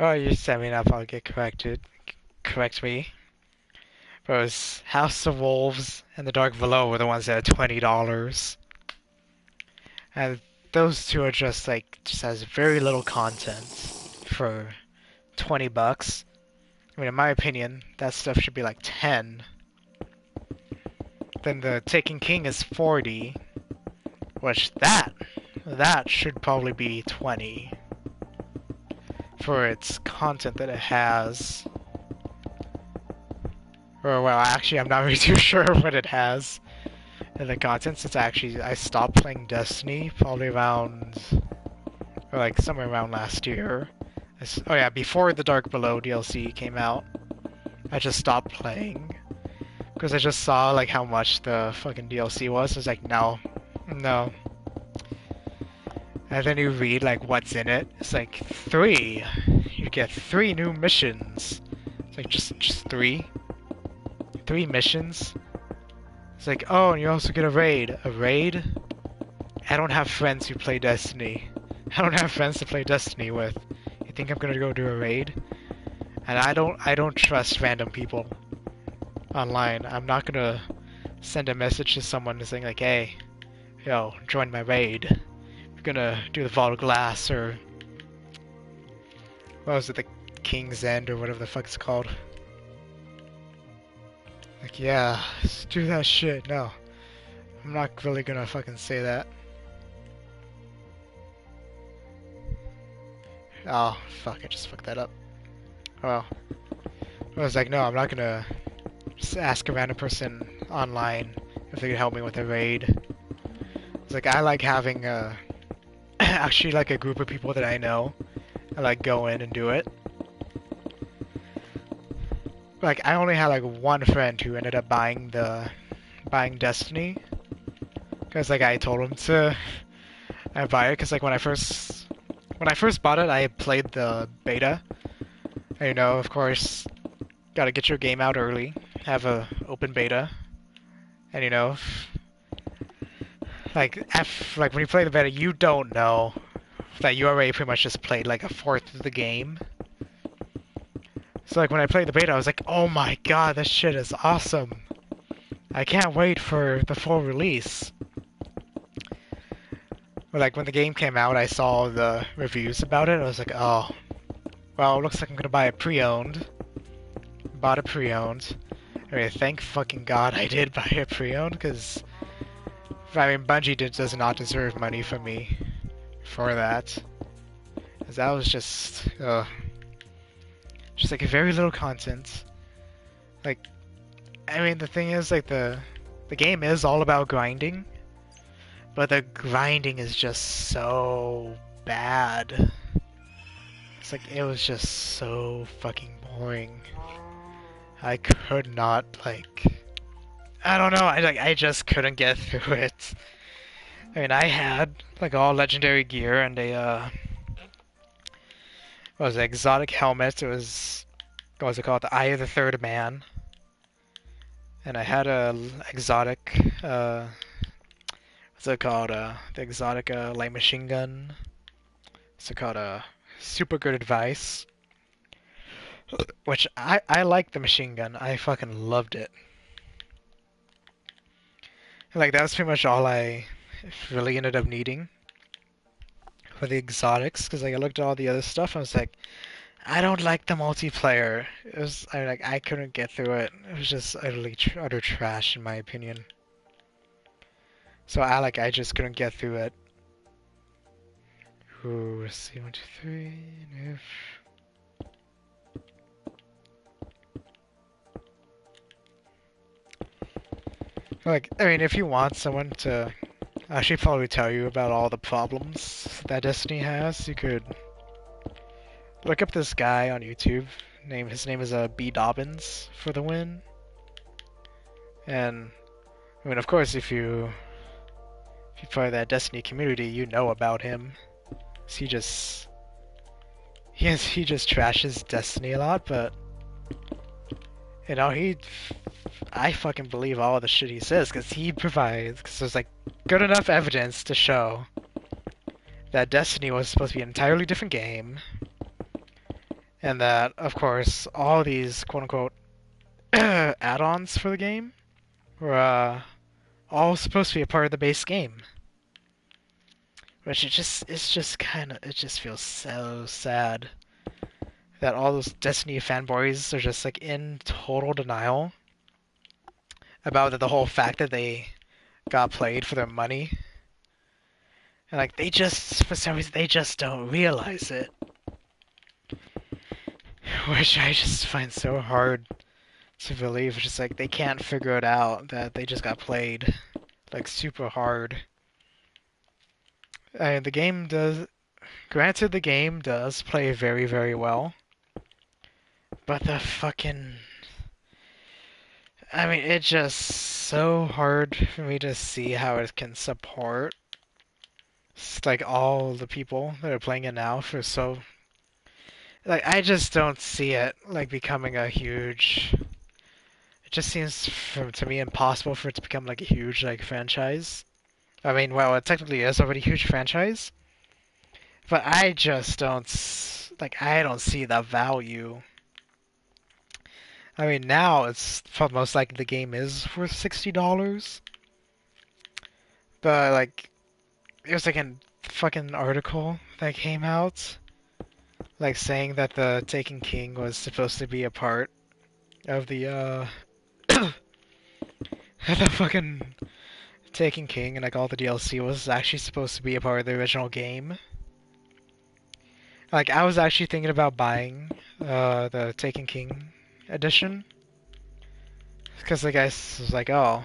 Oh, you set me up, I'll get corrected. Correct me. But it was House of Wolves and The Dark Below were the ones that are $20. And those two are just like, just has very little content for $20. I mean, in my opinion, that stuff should be like 10. Then the Taken King is 40, which that should probably be 20 for its content that it has. Or, well, actually, I'm not really too sure what it has in the content, since I stopped playing Destiny probably around, or like somewhere around last year. Oh yeah, before the Dark Below DLC came out, I just stopped playing. Because I just saw like how much the fucking DLC was. I was like, no, no. And then you read like what's in it. It's like 3. You get 3 new missions. It's like just 3. 3 missions. It's like, oh, and you also get a raid. A raid? I don't have friends who play Destiny. I don't have friends to play Destiny with. You think I'm gonna go do a raid? And I don't trust random people online. I'm not gonna send a message to someone saying like, hey, yo, join my raid. We're gonna do the Vault of Glass, or what was it, the King's End, or whatever the fuck it's called. Like, yeah, let's do that shit. No, I'm not really gonna fucking say that. Oh, fuck, I just fucked that up. Well, I was like, no, I'm not gonna just ask a random person online if they could help me with a raid. It's like, I like having actually like a group of people that I know and like go in and do it. Like, I only had like one friend who ended up buying Destiny, because like I told him to buy it, because like when I first bought it, I played the beta. And, you know, of course, gotta get your game out early, have a open beta, and you know, like when you play the beta, you don't know that you already pretty much just played like a fourth of the game. So like when I played the beta, I was like, oh my god, this shit is awesome. I can't wait for the full release. But like when the game came out, I saw the reviews about it, I was like, oh, well, it looks like I'm gonna buy it pre-owned. Bought it pre-owned. I mean, thank fucking god I did buy it pre-owned, because I mean, Bungie does not deserve money from me for that. Because that was just like very little content. Like, I mean, the thing is, like, the game is all about grinding, but the grinding is just so bad. It's like, it was just so fucking boring. I could not, like, I don't know, I just couldn't get through it. I mean, I had like all legendary gear and a what was it, exotic helmet. It was, what was it called, the Eye of the Third Man. And I had a exotic what's it called, the exotic light machine gun. What's it called, super good advice. Which I like the machine gun. I fucking loved it. And, like, that was pretty much all I really ended up needing for the exotics, because like I looked at all the other stuff and I was like, I don't like the multiplayer. It was, I couldn't get through it. It was just utter trash in my opinion. So I just couldn't get through it. Ooh, let's see, 1, 2, 3, if. Like, I mean, if you want someone to actually probably tell you about all the problems that Destiny has, you could look up this guy on YouTube. His name is B Dobbins for the win. And I mean, of course, if you play that Destiny community, you know about him. He just trashes Destiny a lot, but you know, I fucking believe all the shit he says, because there's like good enough evidence to show that Destiny was supposed to be an entirely different game, and that, of course, all these quote-unquote add-ons for the game were all supposed to be a part of the base game. Which it just feels so sad. that all those Destiny fanboys are just like in total denial about the whole fact that they got played for their money. And like they just, for some reason, they just don't realize it. Which I just find so hard to believe. It's just like they can't figure it out that they just got played like super hard. And the game does, granted, the game does play very, very well. But the fucking, I mean, it's just so hard for me to see how it can support like all the people that are playing it now for so like I just don't see it like becoming a huge. It just seems to me impossible for it to become like a huge like franchise. I mean, well, it technically is already a huge franchise, but I just don't like I don't see the value. I mean, now it's most likely the game is worth $60, but like it was like a fucking article that came out like saying that the Taken King was supposed to be a part of the the fucking Taken King and like all the DLC was actually supposed to be a part of the original game. Like I was actually thinking about buying the Taken King edition because the guy was like, "Oh,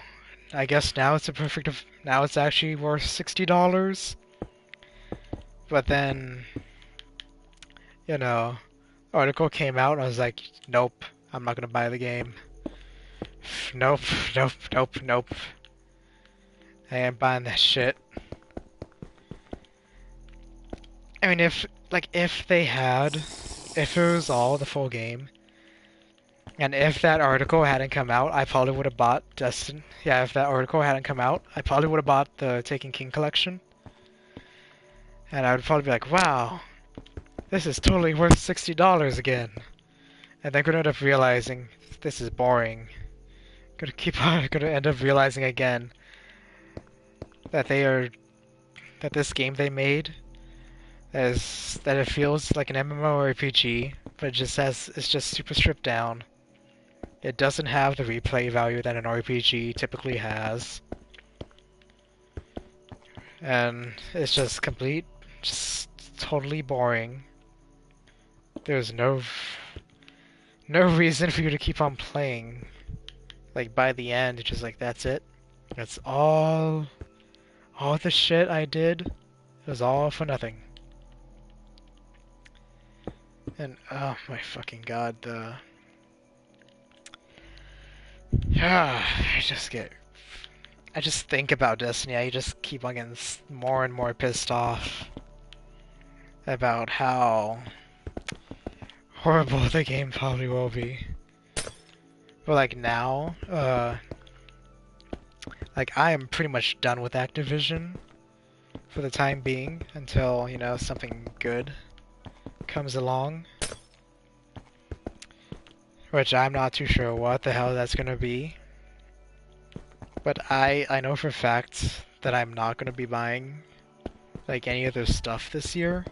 I guess now it's a perfect. Now it's actually worth $60." But then, you know, article came out and I was like, "Nope, I'm not gonna buy the game. Nope, nope, nope, nope. I ain't buying that shit." I mean, if they had, if it was all the full game, and if that article hadn't come out, I probably would have bought Destin. Yeah, if that article hadn't come out, I probably would have bought the Taken King collection. And I would probably be like, wow, this is totally worth $60 again. And then gonna end up realizing this is boring. Gonna end up realizing again that that this game they made that it feels like an MMORPG, but it's just super stripped down. It doesn't have the replay value that an RPG typically has. And it's just just totally boring. There's no reason for you to keep on playing. Like by the end, it's just like that's it. That's all the shit I did. It was all for nothing. And oh my fucking god, I just think about Destiny. I just keep on getting more and more pissed off about how horrible the game probably will be. But like now, like I am pretty much done with Activision for the time being until, you know, something good comes along. Which I'm not too sure what the hell that's gonna be. But I know for a fact that I'm not gonna be buying like any of their stuff this year.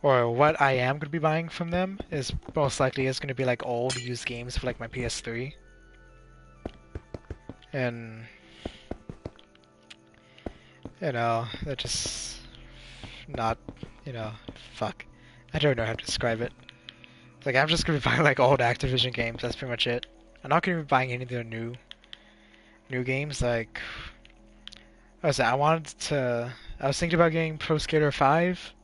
Or what I am gonna be buying from them is most likely is gonna be like old used games for like my PS3. And you know, they're just not, you know, fuck. I don't know how to describe it. Like I'm just gonna be buying like old Activision games. That's pretty much it. I'm not gonna be buying any of their new games. Like I was I was thinking about getting Pro Skater 5.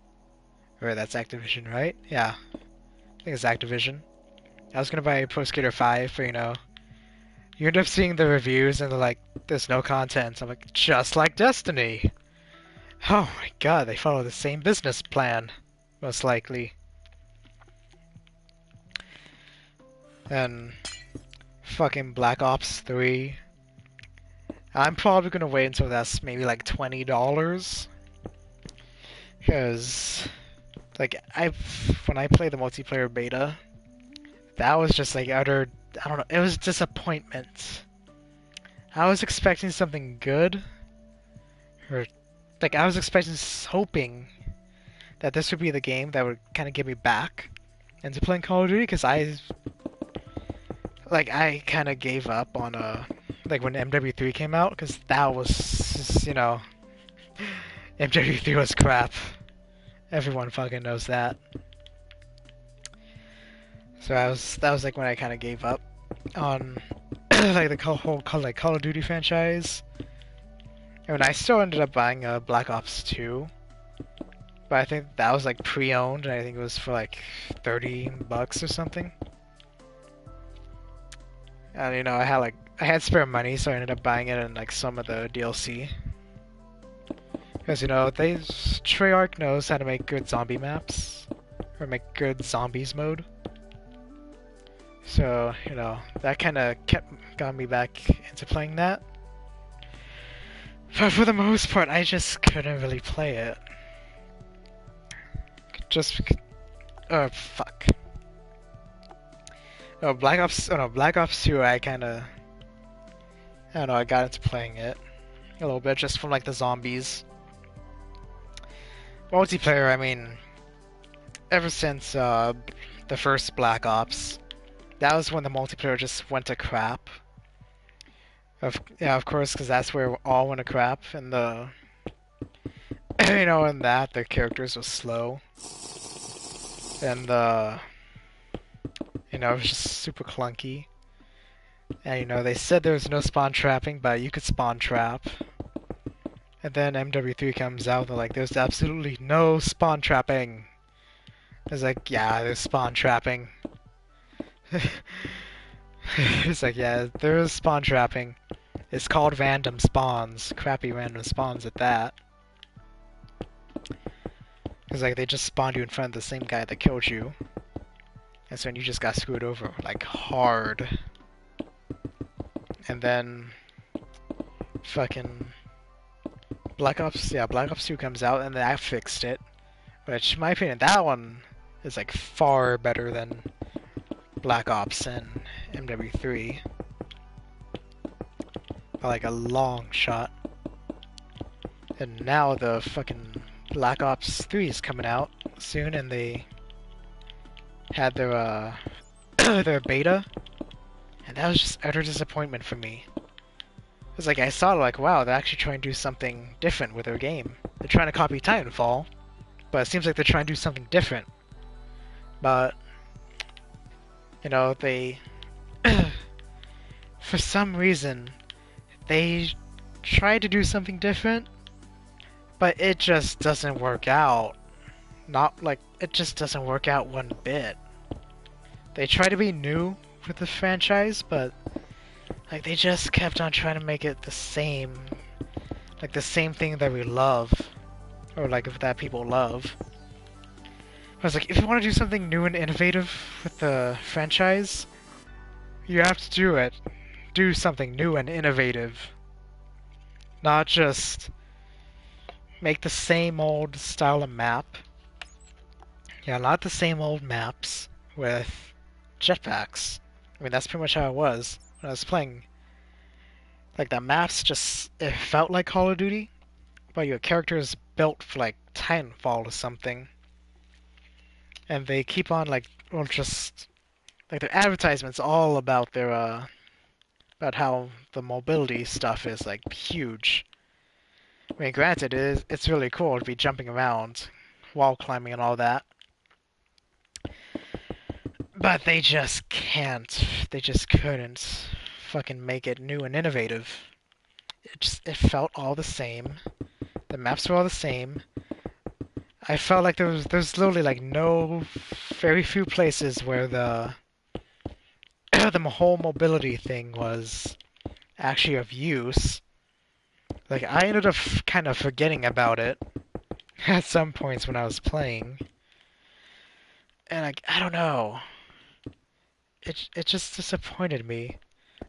Or that's Activision, right? Yeah, I think it's Activision. I was gonna buy Pro Skater 5, but you know, you end up seeing the reviews and they're like, "There's no content." I'm like, just like Destiny. Oh my god, they follow the same business plan, most likely. And fucking Black Ops 3. I'm probably gonna wait until that's maybe like $20. Because, like, when I played the multiplayer beta, that was just like utter, I don't know, it was disappointment. I was expecting something good, or, like, I was hoping that this would be the game that would kind of get me back into playing Call of Duty, because I kind of gave up on like when MW3 came out, because that was, MW3 was crap. Everyone fucking knows that. So that was like when I kind of gave up on like the whole Call of Duty franchise. And I still ended up buying Black Ops 2, but I think that was like pre-owned, and I think it was for like $30 or something. And I had spare money, so I ended up buying it in like some of the DLC. Because Treyarch knows how to make good zombie maps, or make good zombies mode. So that kind of got me back into playing that. But for the most part, I just couldn't really play it. Just oh fuck. No, Black Ops 2, I don't know, I got into playing it a little bit just from like the zombies. Multiplayer, I mean, ever since the first Black Ops, that was when the multiplayer just went to crap. Of course, because that's where it all went to crap, and in that the characters were slow, and it was just super clunky. And they said there was no spawn trapping, but you could spawn trap. And then MW3 comes out, they're like, there's absolutely no spawn trapping. It's like, yeah, there's spawn trapping. It's like, yeah, there is spawn trapping. It's called random spawns. Crappy random spawns at that. It's like they just spawned you in front of the same guy that killed you. And so you just got screwed over, like, hard. And then fucking Black Ops 2 comes out, and that fixed it. Which, in my opinion, that one is like far better than Black Ops and MW3. By like a long shot. And now the fucking Black Ops 3 is coming out soon, and they had their their beta, and that was just utter disappointment for me. It's like I saw like, wow, they're actually trying to do something different with their game. They're trying to copy Titanfall, but it seems like they're trying to do something different. But they for some reason they tried to do something different, but it just doesn't work out. It just doesn't work out one bit. They try to be new with the franchise, but like they just kept on trying to make it the same thing that we love, or like that people love. I was like, if you want to do something new and innovative with the franchise, you have to do it. Do something new and innovative. Not just make the same old style of map. Yeah, not the same old maps with jetpacks. I mean, that's pretty much how it was when I was playing. Like, the maps it felt like Call of Duty, but your character is built for, like, Titanfall or something. And they keep on, like, their advertisements all about about how the mobility stuff is, like, huge. I mean, granted, it's really cool to be jumping around, wall climbing and all that. But they just can't. They just couldn't fucking make it new and innovative. It felt all the same. The maps were all the same. I felt like there's literally like very few places where the whole mobility thing was actually of use. Like, I ended up kind of forgetting about it at some points when I was playing. And I don't know. It just disappointed me.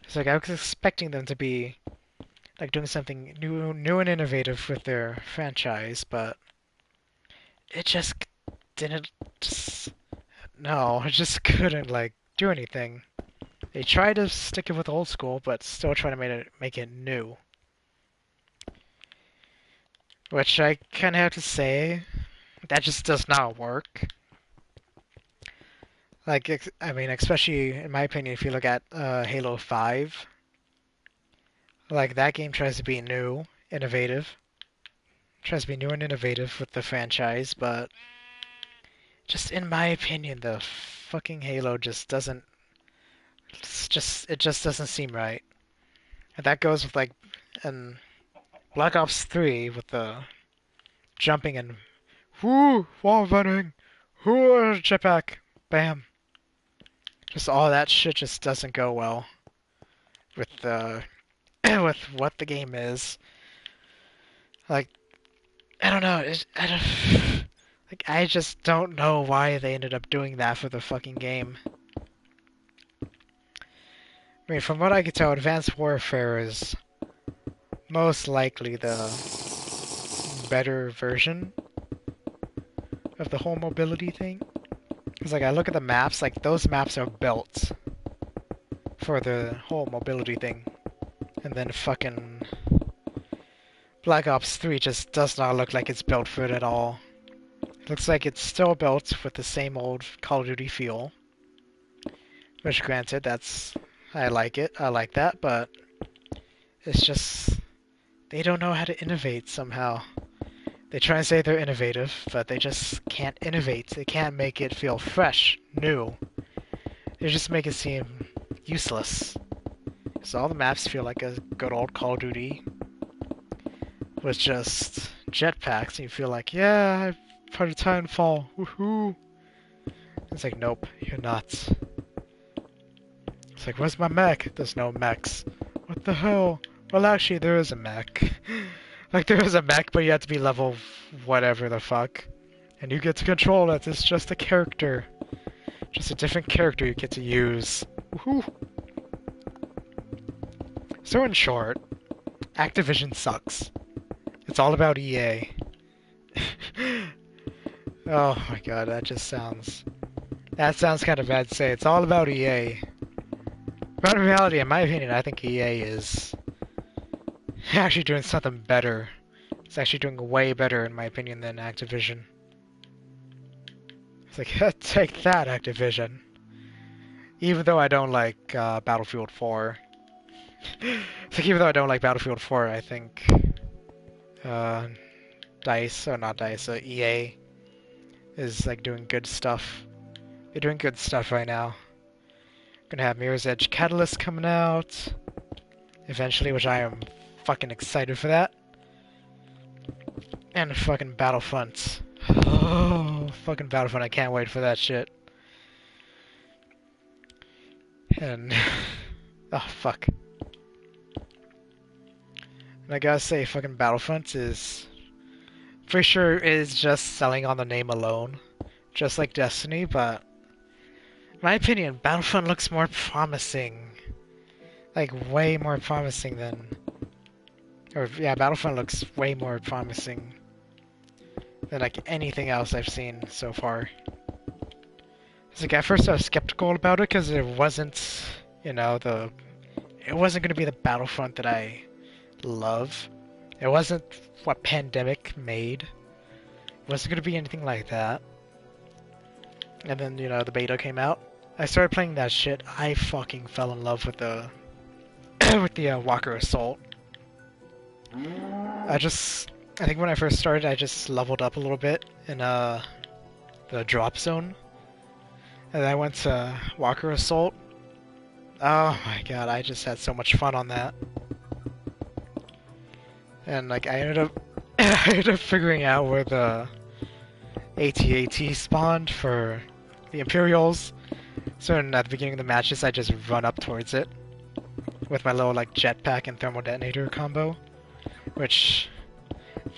It's like I was expecting them to be like doing something new and innovative with their franchise, but it just didn't. No, it just couldn't like do anything. They tried to stick it with old school, but still trying to make it new. Which I kind of have to say, That just does not work. Like, I mean, especially in my opinion, if you look at Halo 5, like that game tries to be new, innovative, tries to be new and innovative with the franchise, but just in my opinion, the fucking Halo just doesn't. It just doesn't seem right. And that goes with like, in Black Ops 3 with the jumping and whoo wall running, whoo jetpack, bam. Just all that shit just doesn't go well with the with what the game is. Like, I don't know. Like, I just don't know why they ended up doing that for the fucking game. I mean, from what I can tell, Advanced Warfare is most likely the better version of the whole mobility thing. Because, like, I look at the maps, like, those maps are built for the whole mobility thing. And then fucking Black Ops 3 just does not look like it's built for it at all. It looks like it's still built with the same old Call of Duty feel. Which, granted, I like it. I like that, but it's just they don't know how to innovate somehow. They try and say they're innovative, but they just can't innovate. They can't make it feel fresh, new. They just make it seem useless. So all the maps feel like a good old Call of Duty with just jetpacks, and you feel like, yeah, I'm part of Titanfall, woohoo! It's like, nope, you're not. It's like, where's my mech? There's no mechs. What the hell? Well, actually, there is a mech. Like, there is a mech, but you have to be level whatever the fuck. And you get to control it. It's just a character. Just a different character you get to use. Woohoo! So in short, Activision sucks. It's all about EA. Oh my god, that sounds kind of bad to say. It's all about EA. But in reality, in my opinion, I think EA is actually doing something better. It's actually doing way better, in my opinion, than Activision. It's like, take that, Activision. Even though I don't like Battlefield 4. It's like, even though I don't like Battlefield 4, I think DICE, or not DICE, EA is like doing good stuff. They're doing good stuff right now. Gonna have Mirror's Edge Catalyst coming out eventually, which I am fucking excited for that. And fucking Battlefront. Oh, fucking Battlefront, I can't wait for that shit. And oh fuck. And I gotta say, fucking Battlefront is for sure is just selling on the name alone, just like Destiny, but in my opinion, Battlefront looks more promising. Like, way more promising than... Or, yeah, Battlefront looks way more promising than, like, anything else I've seen so far. It's like, at first I was skeptical about it, because it wasn't, you know, it wasn't gonna be the Battlefront that I love. It wasn't what Pandemic made. It wasn't gonna be anything like that. And then, you know, the beta came out. I started playing that shit. I fucking fell in love with the with the Walker Assault. I think when I first started, I just leveled up a little bit in the drop zone, and then I went to Walker Assault. Oh my god, I just had so much fun on that. And like I ended up figuring out where the AT-AT spawned for the Imperials. So at the beginning of the matches, I just run up towards it with my little like jetpack and thermal detonator combo, which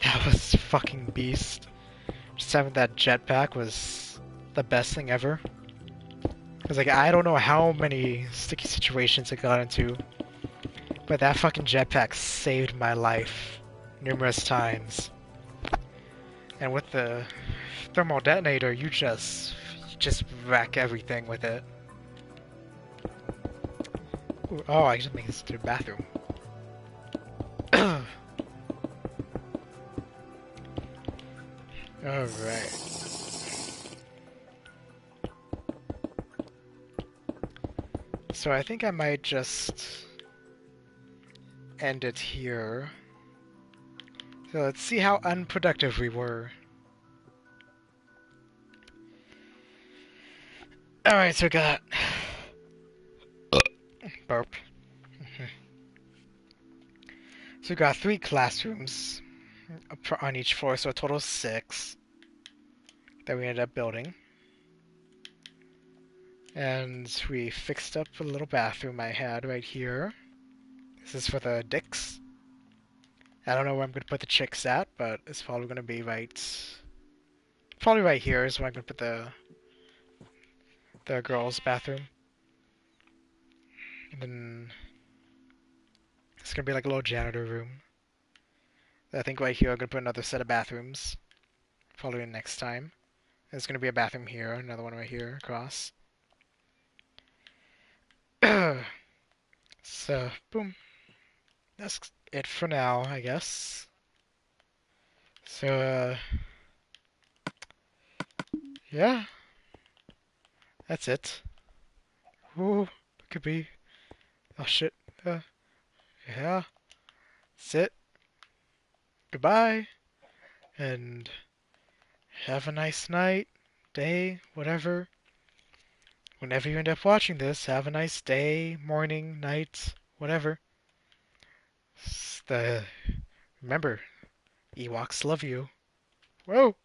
that was fucking beast. Just having that jetpack was the best thing ever. Cause like I don't know how many sticky situations I got into, but that fucking jetpack saved my life numerous times. And with the thermal detonator, you just wreck everything with it. Ooh, oh, I just made this to the bathroom. Alright. So I think I might just end it here. So let's see how unproductive we were. Alright, so we got... burp. So we got 3 classrooms on each floor, so a total of 6 that we ended up building. And we fixed up a little bathroom I had right here. This is for the dicks. I don't know where I'm going to put the chicks at, but it's probably going to be probably right here is where I'm going to put the girls' bathroom. And then it's going to be like a little janitor room. I think right here I'm going to put another set of bathrooms. Probably next time. There's going to be a bathroom here, another one right here across. So, boom. That's it for now, I guess. So, yeah. That's it. Ooh, could be. Oh shit. Yeah. That's it. Goodbye. And have a nice night, day, whatever. Whenever you end up watching this, have a nice day, morning, night, whatever. Remember, Ewoks love you. Whoa!